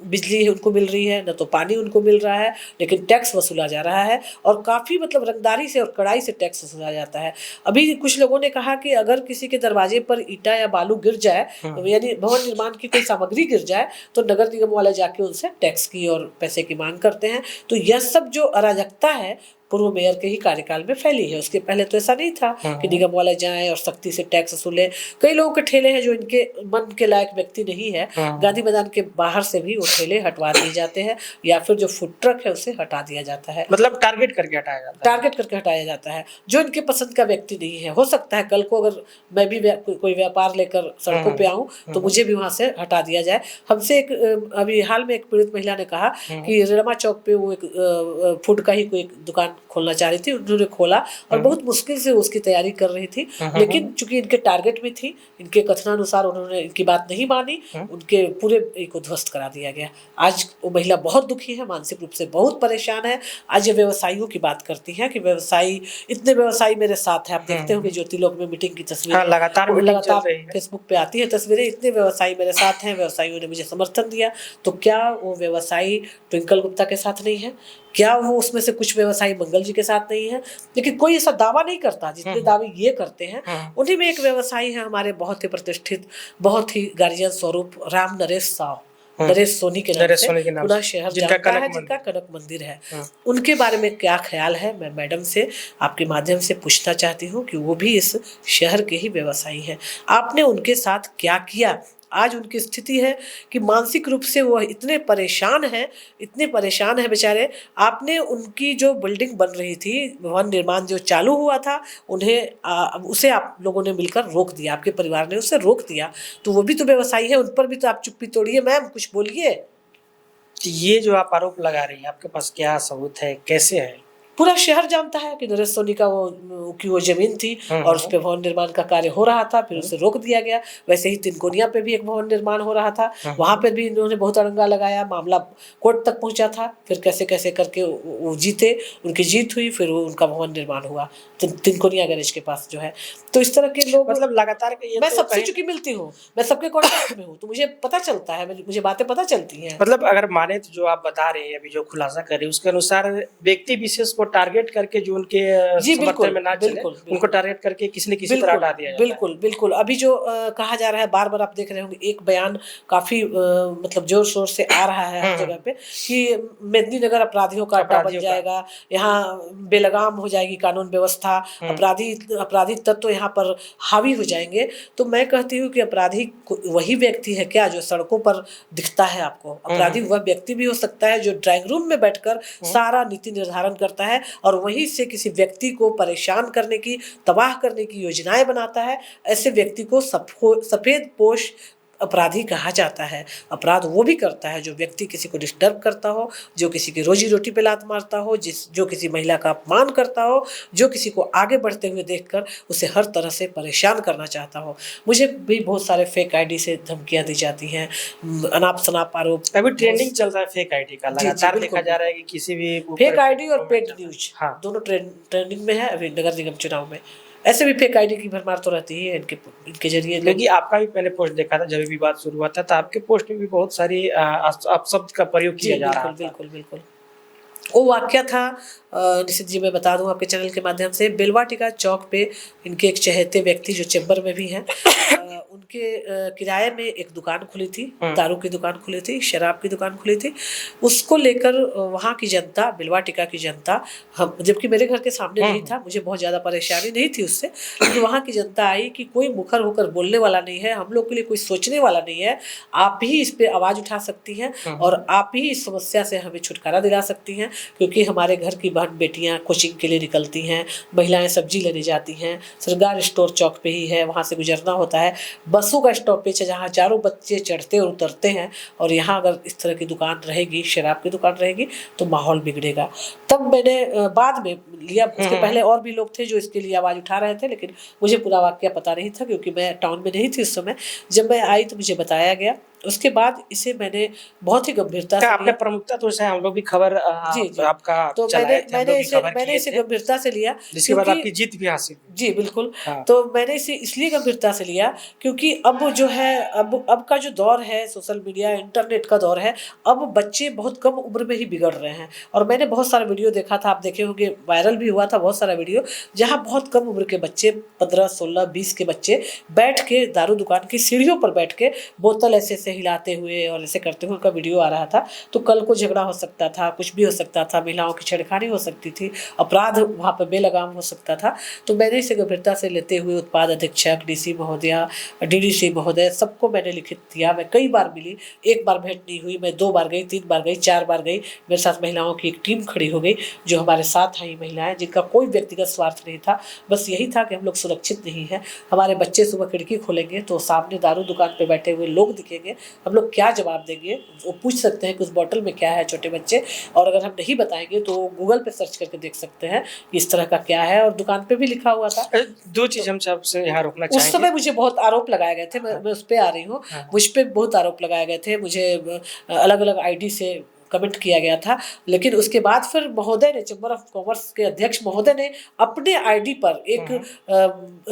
बिजली उनको मिल रही है, न तो पानी उनको मिल रहा है, लेकिन टैक्स वसूला जा रहा है, और काफ़ी मतलब रंगदारी से और कड़ाई से टैक्स वसूला जाता है। अभी कुछ लोगों ने कहा कि अगर किसी के दरवाजे पर ईटा या बालू गिर जाए, यानी भवन निर्माण की कोई सामग्री गिर जाए, तो नगर निगम वाले जाके उनसे टैक्स की और पैसे की मांग करते हैं। तो यह सब जो अराजकता है पूर्व मेयर के ही कार्यकाल में फैली है। उसके पहले तो ऐसा नहीं था कि निगम वाले जाएं और सख्ती से टैक्स वसूलें। कई लोगों के ठेले हैं जो इनके मन के लायक व्यक्ति नहीं है, गांधी मैदान के बाहर से भी वो ठेले हटवा दिए जाते हैं, या फिर जो फूड ट्रक है उसे हटा दिया जाता है। मतलब टारगेट करके हटाया जाता है, टारगेट करके हटाया जाता है जो इनके पसंद का व्यक्ति नहीं है। हो सकता है कल को अगर मैं भी कोई व्यापार लेकर सड़कों पे आऊँ तो मुझे भी वहाँ से हटा दिया जाए। हमसे एक अभी हाल में एक पीड़ित महिला ने कहा कि रमा चौक पे वो एक फूड का ही कोई दुकान खोलना चाह रही थी, उन्होंने खोला और बहुत मुश्किल से उसकी तैयारी कर रही थी, लेकिन चूंकि इनके टारगेट में थी, इनके कथनानुसार उन्होंने इनकी बात नहीं मानी, उनके पूरे को ध्वस्त करा दिया गया। आज वो महिला बहुत दुखी है, मानसिक रूप से बहुत परेशान है। आज ये व्यवसायियों की बात करती है कि व्यवसायी, इतने व्यवसायी मेरे साथ है। आप देखते होंगे ज्योतिलोक में मीटिंग की तस्वीरें लगातार फेसबुक पे आती है तस्वीरें, इतने व्यवसायी मेरे साथ हैं, व्यवसायियों ने मुझे समर्थन दिया। तो क्या वो व्यवसायी ट्विंकल गुप्ता के साथ नहीं है? क्या वो उसमें से कुछ व्यवसायी मंगल जी के साथ नहीं है? लेकिन कोई ऐसा दावा नहीं करता। जितने दावे ये करते हैं, उन्हीं में एक व्यवसायी है हमारे बहुत ही प्रतिष्ठित, बहुत ही गार्जियन स्वरूप, राम नरेश साव, नरेश सोनी के नाम से पूरा शहर जानता है, जिनका कनक मंदिर है। उनके बारे में क्या ख्याल है, मैं मैडम से आपके माध्यम से पूछना चाहती हूँ कि वो भी इस शहर के ही व्यवसायी हैं। आपने उनके साथ क्या किया? आज उनकी स्थिति है कि मानसिक रूप से वो इतने परेशान हैं बेचारे। आपने उनकी जो बिल्डिंग बन रही थी, भवन निर्माण जो चालू हुआ था, उसे आप लोगों ने मिलकर रोक दिया, आपके परिवार ने उसे रोक दिया। तो वो भी तो व्यवसायी है, उन पर भी तो आप चुप्पी तोड़िए मैम, कुछ बोलिए। ये जो आप आरोप लगा रही हैं, आपके पास क्या सबूत है, कैसे है? पूरा शहर जानता है कि नरेश सोनी का वो ज़मीन थी और उस पे भवन निर्माण का कार्य हो रहा था, फिर उसे रोक दिया गया। वैसे ही तिनकोनिया पे भी एक भवन निर्माण हो रहा था, वहाँ पर भी इन्होंने बहुत अड़ंगा लगाया, मामला कोर्ट तक पहुँचा था। फिर कैसे कैसे करके वो जीते, उनकी जीत हुई, फिर उनका भवन निर्माण हुआ तिनकोनिया गैरेज के पास जो है। तो इस तरह के लोग, मतलब लगातार मैं सबसे चूंकि मिलती हूँ, मैं सबके कॉन्टेक्ट में हूँ, तो मुझे पता चलता है, मुझे बातें पता चलती हैं। मतलब अगर माने तो जो आप बता रहे हैं, अभी जो खुलासा कर रही है, उसके अनुसार व्यक्ति विशेष को टारगेट करके जो उनके समर्थन में ना चले, उनको टारगेट करके किसी न किसी तरह हटा दिया जाता है। बिल्कुल बिल्कुल। अभी जो कहा जा रहा है, बार बार आप देख रहे होंगे, एक बयान काफी मतलब जोर शोर से आ रहा है हर जगह पे कि मेदिनीनगर अपराधियों का अड्डा बन जाएगा, यहाँ बेलगाम हो जाएगी कानून व्यवस्था, अपराधी तत्व यहाँ पर हावी हो जाएंगे। तो मैं कहती हूँ कि अपराधी वही व्यक्ति है क्या जो सड़कों पर दिखता है आपको? अपराधी वह व्यक्ति भी हो सकता है जो ड्राइंग रूम में बैठकर सारा नीति निर्धारण करता है और वहीं से किसी व्यक्ति को परेशान करने की, तबाह करने की योजनाएं बनाता है। ऐसे व्यक्ति को सफेद पोश अपराधी कहा जाता है। अपराध वो भी करता है जो व्यक्ति किसी को डिस्टर्ब करता हो, जो किसी की रोजी रोटी पे लात मारता हो, जो किसी महिला का अपमान करता हो, जो किसी को आगे बढ़ते हुए देखकर उसे हर तरह से परेशान करना चाहता हो। मुझे भी बहुत सारे फेक आईडी से धमकियां दी जाती हैं, अनाप शनाप आरोप। अभी ट्रेंडिंग चल रहा है फेक आईडी का, लगातार देखा जा रहा है कि किसी भी फेक आईडी और पेड न्यूज दोनों ट्रेंडिंग में है अभी नगर निगम चुनाव में। ऐसे भी फेक आईडी की भरमार तो रहती ही है इनके जरिए। क्योंकि आपका भी मैंने पोस्ट देखा था, जब भी बात शुरू हुआ था, तो आपके पोस्ट में भी बहुत सारी अपशब्द का प्रयोग किया जा रहा था। बिल्कुल बिल्कुल। वो वाकया था, निशित जी मैं बता दूं आपके चैनल के माध्यम से, बेलवाटिका चौक पे इनके एक चहेते व्यक्ति जो चेंबर में भी हैं, उनके किराए में एक दुकान खुली थी, दारू की दुकान खुली थी, शराब की दुकान खुली थी। उसको लेकर वहाँ की जनता, बेलवाटिका की जनता, हम, जबकि मेरे घर के सामने नहीं था, मुझे बहुत ज़्यादा परेशानी नहीं थी उससे, लेकिन वहाँ की जनता आई कि कोई मुखर होकर बोलने वाला नहीं है, हम लोग के लिए कोई सोचने वाला नहीं है, आप ही इस पर आवाज़ उठा सकती हैं और आप ही इस समस्या से हमें छुटकारा दिला सकती हैं। क्योंकि हमारे घर की बहन बेटियां कोचिंग के लिए निकलती हैं, महिलाएं सब्जी लेने जाती हैं, सरकार स्टोर चौक पे ही है, वहाँ से गुजरना होता है, बसों का स्टॉपेज है जहाँ चारों बच्चे चढ़ते और उतरते हैं, और यहाँ अगर इस तरह की दुकान रहेगी, शराब की दुकान रहेगी, तो माहौल बिगड़ेगा। तब मैंने बाद में लिया, उसके पहले और भी लोग थे जो इसके लिए आवाज़ उठा रहे थे, लेकिन मुझे पूरा वाकया पता नहीं था क्योंकि मैं टाउन में नहीं थी उस समय। जब मैं आई तो मुझे बताया गया, उसके बाद इसे मैंने बहुत ही गंभीरता से, आपने प्रमुखता तो से हम लोग भी खबर आपका तो मैंने इसे गंभीरता से लिया, जिसके बाद आपकी जीत भी हासिल। जी बिल्कुल। तो मैंने इसे इसलिए गंभीरता से लिया क्योंकि अब जो है, अब का जो दौर है, सोशल मीडिया इंटरनेट का दौर है, अब बच्चे बहुत कम उम्र में ही बिगड़ रहे हैं। और मैंने बहुत सारा वीडियो देखा था, आप देखे होंगे, वायरल भी हुआ था बहुत सारा वीडियो, जहाँ बहुत कम उम्र के बच्चे, 15, 16, 20 के बच्चे बैठ के दारू दुकान की सीढ़ियों पर बैठ के बोतल ऐसे हिलाते हुए और ऐसे करते हुए उनका वीडियो आ रहा था। तो कल को झगड़ा हो सकता था, कुछ भी हो सकता था, महिलाओं की छेड़खानी हो सकती थी, अपराध वहाँ पर बेलगाम हो सकता था। तो मैंने इसे गंभीरता से लेते हुए उत्पाद अधीक्षक, डीसी महोदया, डीडीसी महोदय, सबको मैंने लिखित दिया। मैं कई बार मिली, एक बार भेंट नहीं हुई, मैं 2 बार गई, 3 बार गई, 4 बार गई। मेरे साथ महिलाओं की एक टीम खड़ी हो गई जो हमारे साथ आई महिलाएं, जिनका कोई व्यक्तिगत स्वार्थ नहीं था, बस यही था कि हम लोग सुरक्षित नहीं हैं, हमारे बच्चे सुबह खिड़की खोलेंगे तो सामने दारू दुकान पर बैठे हुए लोग दिखेंगे, हम लोग क्या जवाब देंगे? वो पूछ सकते हैं कि उस बॉटल में क्या है छोटे बच्चे, और अगर हम नहीं बताएँगे तो गूगल पे सर्च करके देख सकते हैं कि इस तरह का क्या है, और दुकान पे भी लिखा हुआ था। 2 चीज़ हम आपसे यहाँ रोकना उस चाहेंगे। समय मुझे बहुत आरोप लगाए गए थे, मैं उस पे आ रही हूँ। हाँ। मुझ पे बहुत आरोप लगाए गए थे, मुझे अलग-अलग आईडी से कमेंट किया गया था। लेकिन उसके बाद फिर महोदय ने, चैम्बर ऑफ कॉमर्स के अध्यक्ष महोदय ने अपने आईडी पर एक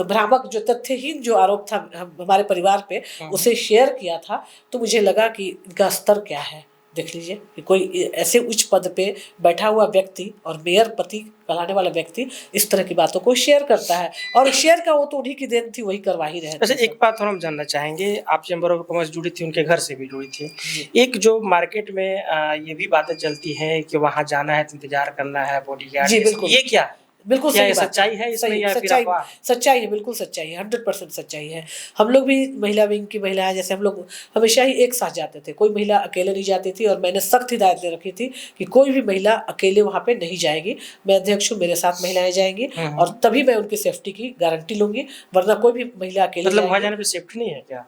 भ्रामक, जो तथ्यहीन जो आरोप था हमारे परिवार पे, उसे शेयर किया था। तो मुझे लगा कि इनका स्तर क्या है। देख लीजिए कि कोई ऐसे उच्च पद पे बैठा हुआ व्यक्ति और मेयर पति कहलाने वाला व्यक्ति इस तरह की बातों को शेयर करता है, और शेयर का वो तो उन्हीं की देन थी, वही करवा ही रहे अच्छा, थे एक सब। बात और हम जानना चाहेंगे, आप चैम्बर ऑफ कॉमर्स जुड़ी थी, उनके घर से भी जुड़ी थी। जी। एक जो मार्केट में ये भी बातें चलती हैं कि वहाँ जाना है तो इंतज़ार करना है, बॉडीगार्ड जी, ये सब, बिल्कुल। ये क्या है? बिल्कुल क्या सही ये बात सच्चाई है इसमें सही या फिर सच्चाई, अफ़वाह? सच्चाई है, बिल्कुल सच्चाई है, 100% सच्चाई है। हम लोग भी महिला विंग की महिलाएँ, जैसे हम लोग हमेशा ही एक साथ जाते थे, कोई महिला अकेले नहीं जाती थी, और मैंने सख्त हिदायत दे रखी थी कि कोई भी महिला अकेले वहाँ पे नहीं जाएगी। मैं अध्यक्ष हूँ, मेरे साथ महिलाएँ जाएँगी, हुँ, हुँ। और तभी मैं उनकी सेफ्टी की गारंटी लूँगी, वरना कोई भी महिला अकेले मतलब वहाँ जाएगी। जाने पे सेफ्टी नहीं है क्या?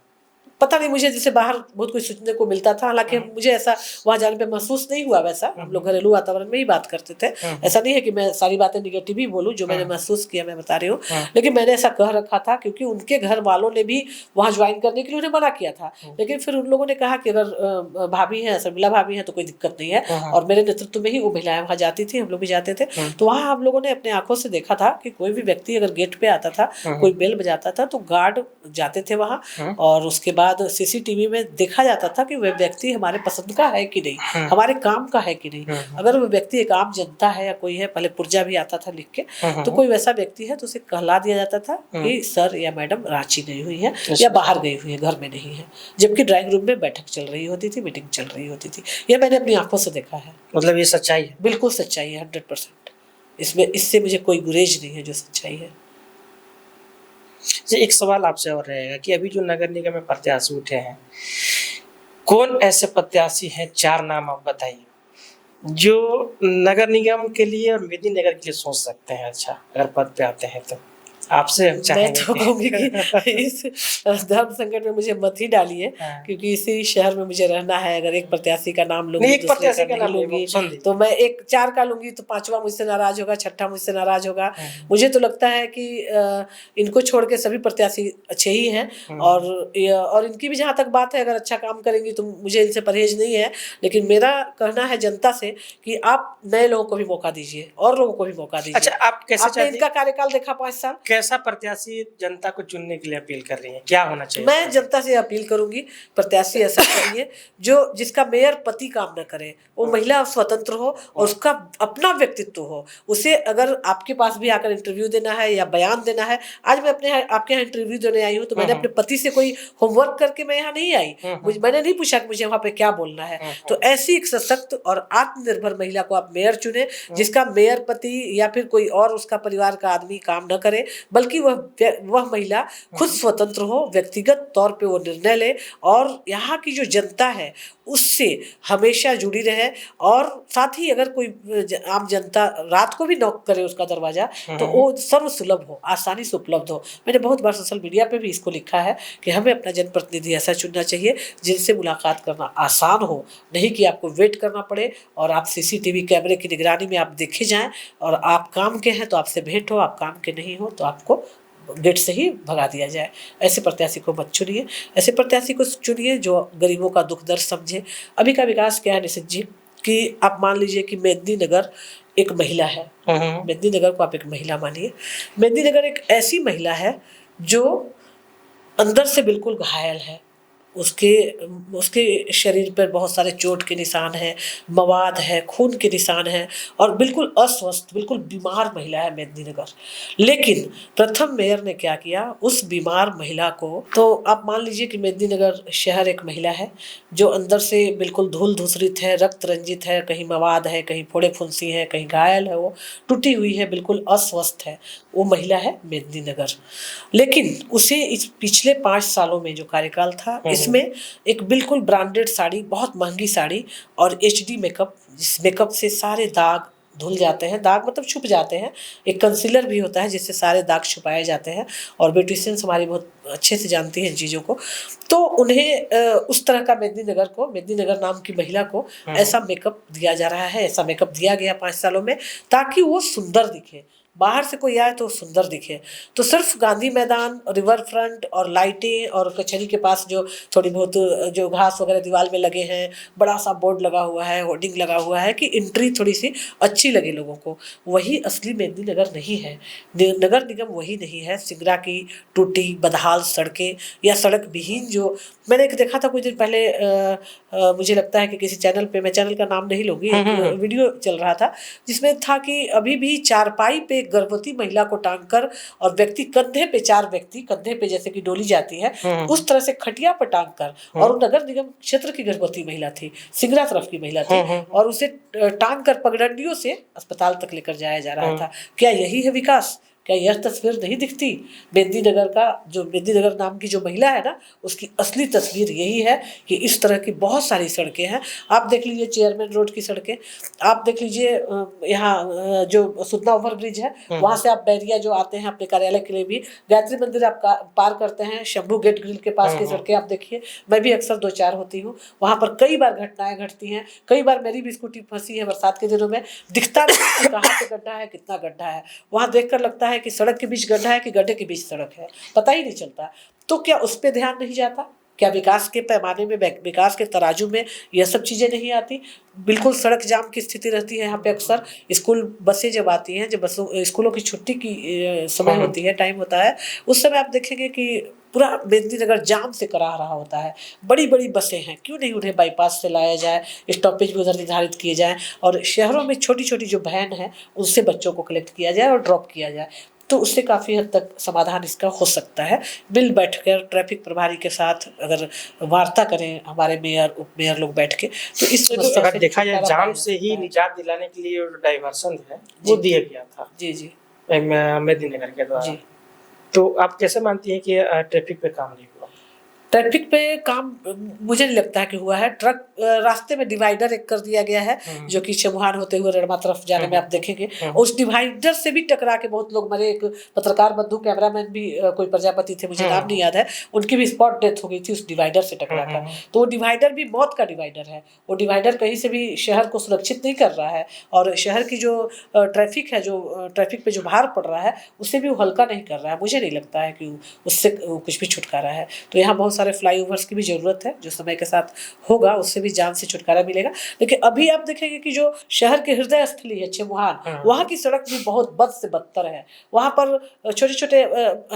पता नहीं, मुझे जैसे बाहर बहुत कुछ सुनने को मिलता था, हालाँकि हुँ, मुझे ऐसा वहाँ जाने पे महसूस नहीं हुआ वैसा, हुँ, हम लोग घरेलू वातावरण में ही बात करते थे। हुँ, ऐसा नहीं है कि मैं सारी बातें नेगेटिव ही बोलूँ, जो मैंने हुँ, महसूस किया मैं बता रही हूँ। हुँ, लेकिन मैंने ऐसा कह रखा था, क्योंकि उनके घर वालों ने भी वहाँ जॉइन करने के लिए उन्हें मना किया था। हुँ, लेकिन फिर उन लोगों ने कहा कि अगर भाभी हैं, शर्मिला भाभी हैं, तो कोई दिक्कत नहीं है, हुँ, हुँ, और मेरे नेतृत्व में ही वो महिलाएँ वहाँ जाती थी, हम लोग भी जाते थे। हुँ, तो वहाँ हम लोगों ने अपने आँखों से देखा था कि कोई भी व्यक्ति अगर गेट पे आता था, हुँ, कोई बेल बजाता था, तो गार्ड जाते थे वहाँ, हुँ, और उसके बाद सीसीटीवी में देखा जाता था कि वह व्यक्ति हमारे पसंद का है कि नहीं, हुँ, हमारे काम का है कि नहीं। हुँ, अगर वह व्यक्ति एक आम जनता है या कोई है, पहले पुर्जा भी आता था लिख के, हुँ, तो कोई वैसा व्यक्ति है तो उसे कहला दिया जाता था हुँ, कि सर या मैडम रांची गई हुई है, या अच्छा, बाहर गई हुई है, घर में नहीं है, जबकि ड्राइंग रूम में बैठक चल रही होती थी, मीटिंग चल रही होती थी। यह मैंने अपनी आंखों से देखा है। मतलब ये सच्चाई है। बिल्कुल सच्चाई है, 100%। इसमें, इससे मुझे कोई गुरेज नहीं है, जो सच्चाई है। जी, एक सवाल आपसे और रहेगा कि अभी जो नगर निगम में प्रत्याशी उठे हैं, कौन ऐसे प्रत्याशी हैं, 4 नाम आप बताइए, जो नगर निगम के लिए और मेदिनीनगर के लिए सोच सकते हैं अच्छा, अगर पद पे आते हैं तो? आपसे हम मैं चाहेंगे तो कहूँगी कि कि इस धर्म संकट में मुझे मत ही डालिए, हाँ। क्योंकि इसी शहर में मुझे रहना है। अगर एक प्रत्याशी का नाम नहीं, लूँगी, एक दूसरे प्रत्याशी का का नहीं नाम नहीं, लूँगी, ऑप्शन दीजिए। तो मैं एक 4 का लूँगी तो 5वां मुझसे नाराज़ होगा, छठा मुझसे नाराज़ होगा। हुँ, मुझे तो लगता है कि इनको छोड़ के सभी प्रत्याशी अच्छे ही हैं, हुँ, और इनकी भी जहाँ तक बात है, अगर अच्छा काम करेंगी तो मुझे इनसे परहेज़ नहीं है। लेकिन मेरा कहना है जनता से कि आप नए लोगों को भी मौका दीजिए, और लोगों को भी मौका दीजिए। अच्छा, आप कैसे आपने चाहती इनका कार्यकाल देखा 5 साल। कैसा प्रत्याशी जनता को चुनने के लिए अपील कर रही हैं? क्या होना चाहिए मैं प्रत्याशी? जनता से अपील करूँगी, प्रत्याशी ऐसा चुनिए जो जिसका मेयर पति काम न करे, वो महिला स्वतंत्र हो और उसका अपना व्यक्तित्व हो। उसे अगर आपके पास भी आकर इंटरव्यू देना है या बयान देना है, आज मैं आपके यहाँ इंटरव्यू देने आई हूँ, तो हुँ, मैंने हुँ, अपने पति से कोई होमवर्क करके मैं यहाँ नहीं आई। हुँ, हुँ, मैंने नहीं पूछा कि मुझे वहाँ पे क्या बोलना है। हुँ, तो ऐसी एक सशक्त और आत्मनिर्भर महिला को आप मेयर चुनें, हुँ, जिसका मेयर पति या फिर कोई और उसका परिवार का आदमी काम न करे, बल्कि वह महिला खुद हुँ, स्वतंत्र हो, व्यक्तिगत तौर पे वो निर्णय ले, और यहाँ की जो जनता है उससे हमेशा जुड़ी रहे। और साथ ही अगर कोई आम जनता रात को भी नॉक करे उसका दरवाजा, तो हुँ, वो सर्वसुलभ हो, आसानी से उपलब्ध हो। मैंने बहुत बार सोशल मीडिया पे भी इसको लिखा है कि हमें अपना जनप्रतिनिधि ऐसा चुनना चाहिए जिनसे मुलाकात करना आसान हो, नहीं कि आपको वेट करना पड़े, और आप सीसीटीवी कैमरे की निगरानी में आप देखे जाएं, और आप काम के हैं तो आपसे भेंट हो, आप काम के नहीं हो तो आपको गेट से ही भगा दिया जाए। ऐसे प्रत्याशी को मत चुनिए। ऐसे प्रत्याशी को चुनिए जो गरीबों का दुख दर्द समझे। अभी का विकास क्या है निशित जी, कि आप मान लीजिए कि मेदिनीनगर एक महिला है। हुँ, हुँ, मेदिनीनगर को आप एक महिला मानिए। मेदिनीनगर एक ऐसी महिला है जो अंदर से बिल्कुल घायल है। उसके उसके शरीर पर बहुत सारे चोट के निशान हैं, मवाद है, खून के निशान हैं, और बिल्कुल अस्वस्थ, बिल्कुल बीमार महिला है मेदिनीनगर। लेकिन प्रथम मेयर ने क्या किया, उस बीमार महिला को, तो आप मान लीजिए कि मेदिनीनगर शहर एक महिला है जो अंदर से बिल्कुल धूल-धूसरित है, रक्त रंजित है, कहीं मवाद है, कहीं फोड़े-फुंसी है, कहीं घायल है, वो टूटी हुई है, बिल्कुल अस्वस्थ है। वो महिला है मेदिनीनगर। लेकिन उसे इस पिछले 5 सालों में जो कार्यकाल था, हुँ, इसमें एक बिल्कुल ब्रांडेड साड़ी, बहुत महँगी साड़ी, और एचडी मेकअप, जिस मेकअप से सारे दाग धुल जाते हैं, दाग मतलब छुप जाते हैं। एक कंसीलर भी होता है जिससे सारे दाग छुपाए जाते हैं, और ब्यूटिशियंस हमारी बहुत अच्छे से जानती हैं इन चीज़ों को। तो उन्हें उस तरह का मेदिनीनगर नाम की महिला को ऐसा मेकअप दिया जा रहा है, ऐसा मेकअप दिया गया 5 सालों में, ताकि वो सुंदर दिखे, बाहर से कोई आए तो सुंदर दिखे। तो सिर्फ गांधी मैदान, रिवर फ्रंट और लाइटें और कचहरी के पास जो थोड़ी बहुत जो घास वगैरह दीवार में लगे हैं, बड़ा सा बोर्ड लगा हुआ है, होर्डिंग लगा हुआ है कि एंट्री थोड़ी सी अच्छी लगे लोगों को, वही असली मेदिनीनगर नहीं है। नगर निगम वही नहीं है। सिगरा की टूटी बदहाल सड़कें या सड़क विहीन, जो मैंने एक देखा था कुछ दिन पहले, मुझे लगता है कि किसी चैनल पे, मैं चैनल का नाम नहीं लूँगी, एक वीडियो चल रहा था जिसमें था कि अभी भी चारपाई पे एक गर्भवती महिला को टांग कर, और व्यक्ति कंधे पे, 4 व्यक्ति कंधे पे जैसे कि डोली जाती है उस तरह से खटिया पर टांग कर, और वो नगर निगम क्षेत्र की गर्भवती महिला थी, सिगरा तरफ की महिला थी, और उसे टांग कर पगडंडियों से अस्पताल तक लेकर जाया जा रहा था। क्या यही है विकास? क्या यह तस्वीर नहीं दिखती? मेदिनीनगर नाम की जो महिला है ना, उसकी असली तस्वीर यही है कि इस तरह की बहुत सारी सड़कें हैं। आप देख लीजिए चेयरमैन रोड की सड़कें, आप देख लीजिए यहाँ जो सुदना ओवर ब्रिज है, वहाँ से आप बैरिया जो आते हैं अपने कार्यालय के लिए भी, गायत्री मंदिर आप पार करते हैं, शंभू गेट ग्रिल के पास की सड़कें आप देखिए। मैं भी अक्सर 2-4 होती हूँ, वहाँ पर कई बार घटनाएं घटती हैं, कई बार मेरी भी स्कूटी फंसी है बरसात के दिनों में, दिखता नहीं कि कहाँ पे गड्ढा है, कितना गड्ढा है। वहाँ देखकर लगता है कि सड़क के बीच गड्ढा है कि गड्ढे के बीच सड़क है, पता ही नहीं चलता। तो क्या उस पर ध्यान नहीं जाता? क्या विकास के पैमाने में, विकास के तराजू में यह सब चीज़ें नहीं आती? बिल्कुल सड़क जाम की स्थिति रहती है यहाँ पे अक्सर। स्कूल बसें जब आती हैं, जब बसों स्कूलों की छुट्टी की समय होती है, टाइम होता है, उस समय आप देखेंगे कि पूरा मेदिनीनगर जाम से करा रहा होता है। बड़ी बड़ी बसें हैं, क्यों नहीं उन्हें बाईपास से लाया जाए, स्टॉपेज भी उधर निर्धारित किए जाएँ, और शहरों में छोटी छोटी जो वैन है उनसे बच्चों को कलेक्ट किया जाए और ड्रॉप किया जाए। तो उससे काफ़ी हद तक समाधान इसका हो सकता है। मिल बैठकर ट्रैफिक प्रभारी के साथ अगर वार्ता करें हमारे मेयर, उप मेयर लोग बैठ के, तो इस समस्या अगर से देखा जाए छुटकारा जाम पाया से जा ही सकता है। निजात दिलाने के लिए जो डाइवर्सन है वो दिया गया था जी, जी। मेदिनीनगर के द्वारा। जी। तो आप कैसे मानती हैं कि ट्रैफिक पे काम नहीं हुआ? ट्रैफिक पे काम मुझे नहीं लगता है कि हुआ है। ट्रक रास्ते में डिवाइडर एक कर दिया गया है, जो कि चमुहान होते हुए रेड़मा तरफ जाने में आप देखेंगे। उस डिवाइडर से भी टकरा के बहुत लोग मरे। एक पत्रकार बंधु, कैमरामैन भी कोई प्रजापति थे, मुझे नाम नहीं याद है, उनकी भी स्पॉट डेथ हो गई थी उस डिवाइडर से टकरा कर। तो वो डिवाइडर भी मौत का डिवाइडर है। वो डिवाइडर कहीं से भी शहर को सुरक्षित नहीं कर रहा है, और शहर की जो ट्रैफिक है, जो ट्रैफिक पे जो भार पड़ रहा है, उसे भी वो हल्का नहीं कर रहा है। मुझे नहीं लगता है कि उससे कुछ भी छुटकारा है। तो यहाँ बहुत सारे फ्लाईओवर्स की भी ज़रूरत है, जो समय के साथ होगा उससे भी जाम से छुटकारा मिलेगा। लेकिन अभी आप देखेंगे कि जो शहर के हृदय स्थली है चमुहान, वहाँ की सड़क भी बहुत बद से बदतर है। वहाँ पर छोटे छोटे,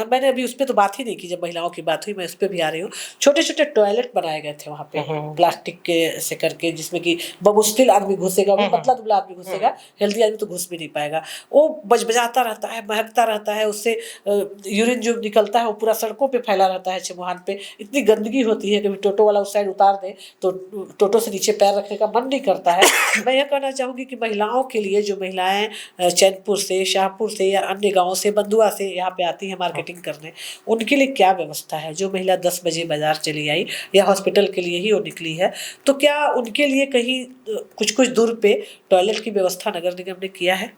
मैंने अभी उस पर तो बात ही नहीं की, जब महिलाओं की बात हुई मैं उस पर भी आ रही हूँ। छोटे छोटे टॉयलेट बनाए गए थे वहाँ पे प्लास्टिक के से करके, जिसमें कि बमुश्किल आदमी घुसेगा, वो पतला दुबला आदमी घुसेगा, हेल्दी आदमी तो घुस भी नहीं पाएगा। वो बजबजाता रहता है, महकता रहता है, उससे यूरिन जो निकलता है वो पूरा सड़कों पे फैला रहता है चमुहान पे। इतनी गंदगी होती है कि टोटो वाला उस साइड उतार दे तो टोटो से नीचे पैर रखने का मन नहीं करता है। मैं यह कहना चाहूँगी कि महिलाओं के लिए, जो महिलाएं चैनपुर से, शाहपुर से या अन्य गाँवों से, बंदुआ से यहाँ पे आती हैं मार्केटिंग करने, उनके लिए क्या व्यवस्था है? जो महिला 10 बजे बाजार चली आई या हॉस्पिटल के लिए ही वो निकली है, तो क्या उनके लिए कहीं कुछ कुछ दूर पे टॉयलेट की व्यवस्था नगर निगम ने किया है?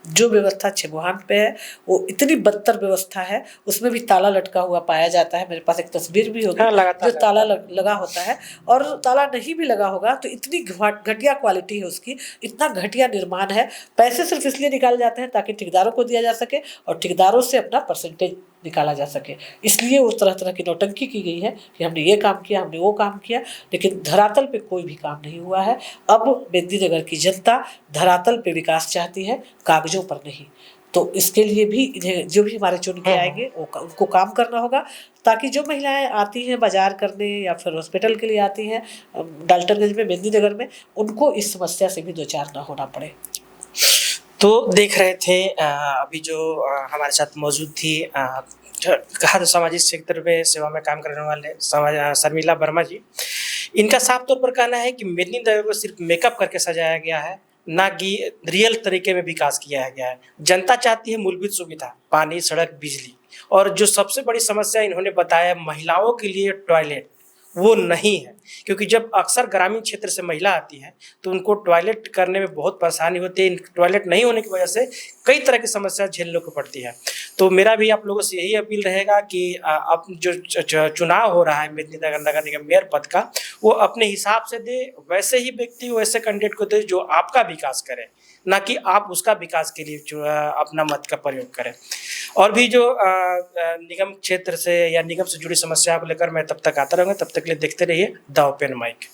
जो व्यवस्था चमुहान पे है वो इतनी बदतर व्यवस्था है, उसमें भी ताला लटका हुआ पाया जाता है। मेरे पास एक तस्वीर भी होगी जो ताला लगा होता है, और ताला नहीं भी लगा होगा तो इतनी घटिया क्वालिटी है उसकी, इतना घटिया निर्माण है। पैसे सिर्फ इसलिए निकाले जाते हैं ताकि ठेकेदारों को दिया जा सके और ठेकेदारों से अपना परसेंटेज निकाला जा सके। इसलिए उस तरह तरह की नौटंकी की गई है कि हमने ये काम किया, हमने वो काम किया, लेकिन धरातल पे कोई भी काम नहीं हुआ है। अब मेदिनीनगर की जनता धरातल पे विकास चाहती है, कागजों पर नहीं। तो इसके लिए भी इन्हें, जो भी हमारे चुन के आएंगे, उनको काम करना होगा, ताकि जो महिलाएं आती हैं बाजार करने या फिर हॉस्पिटल के लिए आती हैं डाल्टनगंज में, मेदिनीनगर में, उनको इस समस्या से भी दो चार ना होना पड़े। तो देख रहे थे अभी जो हमारे साथ मौजूद थी कहा तो सामाजिक क्षेत्र में सेवा में काम करने वाले शर्मिला वर्मा जी। इनका साफ तौर पर कहना है कि मेदिनीनगर को सिर्फ मेकअप करके सजाया गया है, ना कि रियल तरीके में विकास किया गया है। जनता चाहती है मूलभूत सुविधा, पानी, सड़क, बिजली, और जो सबसे बड़ी समस्या इन्होंने बताया महिलाओं के लिए टॉयलेट, वो नहीं है। क्योंकि जब अक्सर ग्रामीण क्षेत्र से महिला आती हैं तो उनको टॉयलेट करने में बहुत परेशानी होती है। टॉयलेट नहीं होने की वजह से कई तरह की समस्या झेलने को पड़ती है। तो मेरा भी आप लोगों से यही अपील रहेगा कि अब जो चुनाव हो रहा है मेदिनीनगर नगर निगम मेयर पद का, वो अपने हिसाब से दे, वैसे ही व्यक्ति वैसे कैंडिडेट को दे जो आपका विकास करे, ना कि आप उसका विकास के लिए अपना मत का प्रयोग करें। और भी जो निगम क्षेत्र से या निगम से जुड़ी समस्या को लेकर मैं तब तक आता रहूँगा, तब तक के लिए देखते रहिए द ओपन माइक।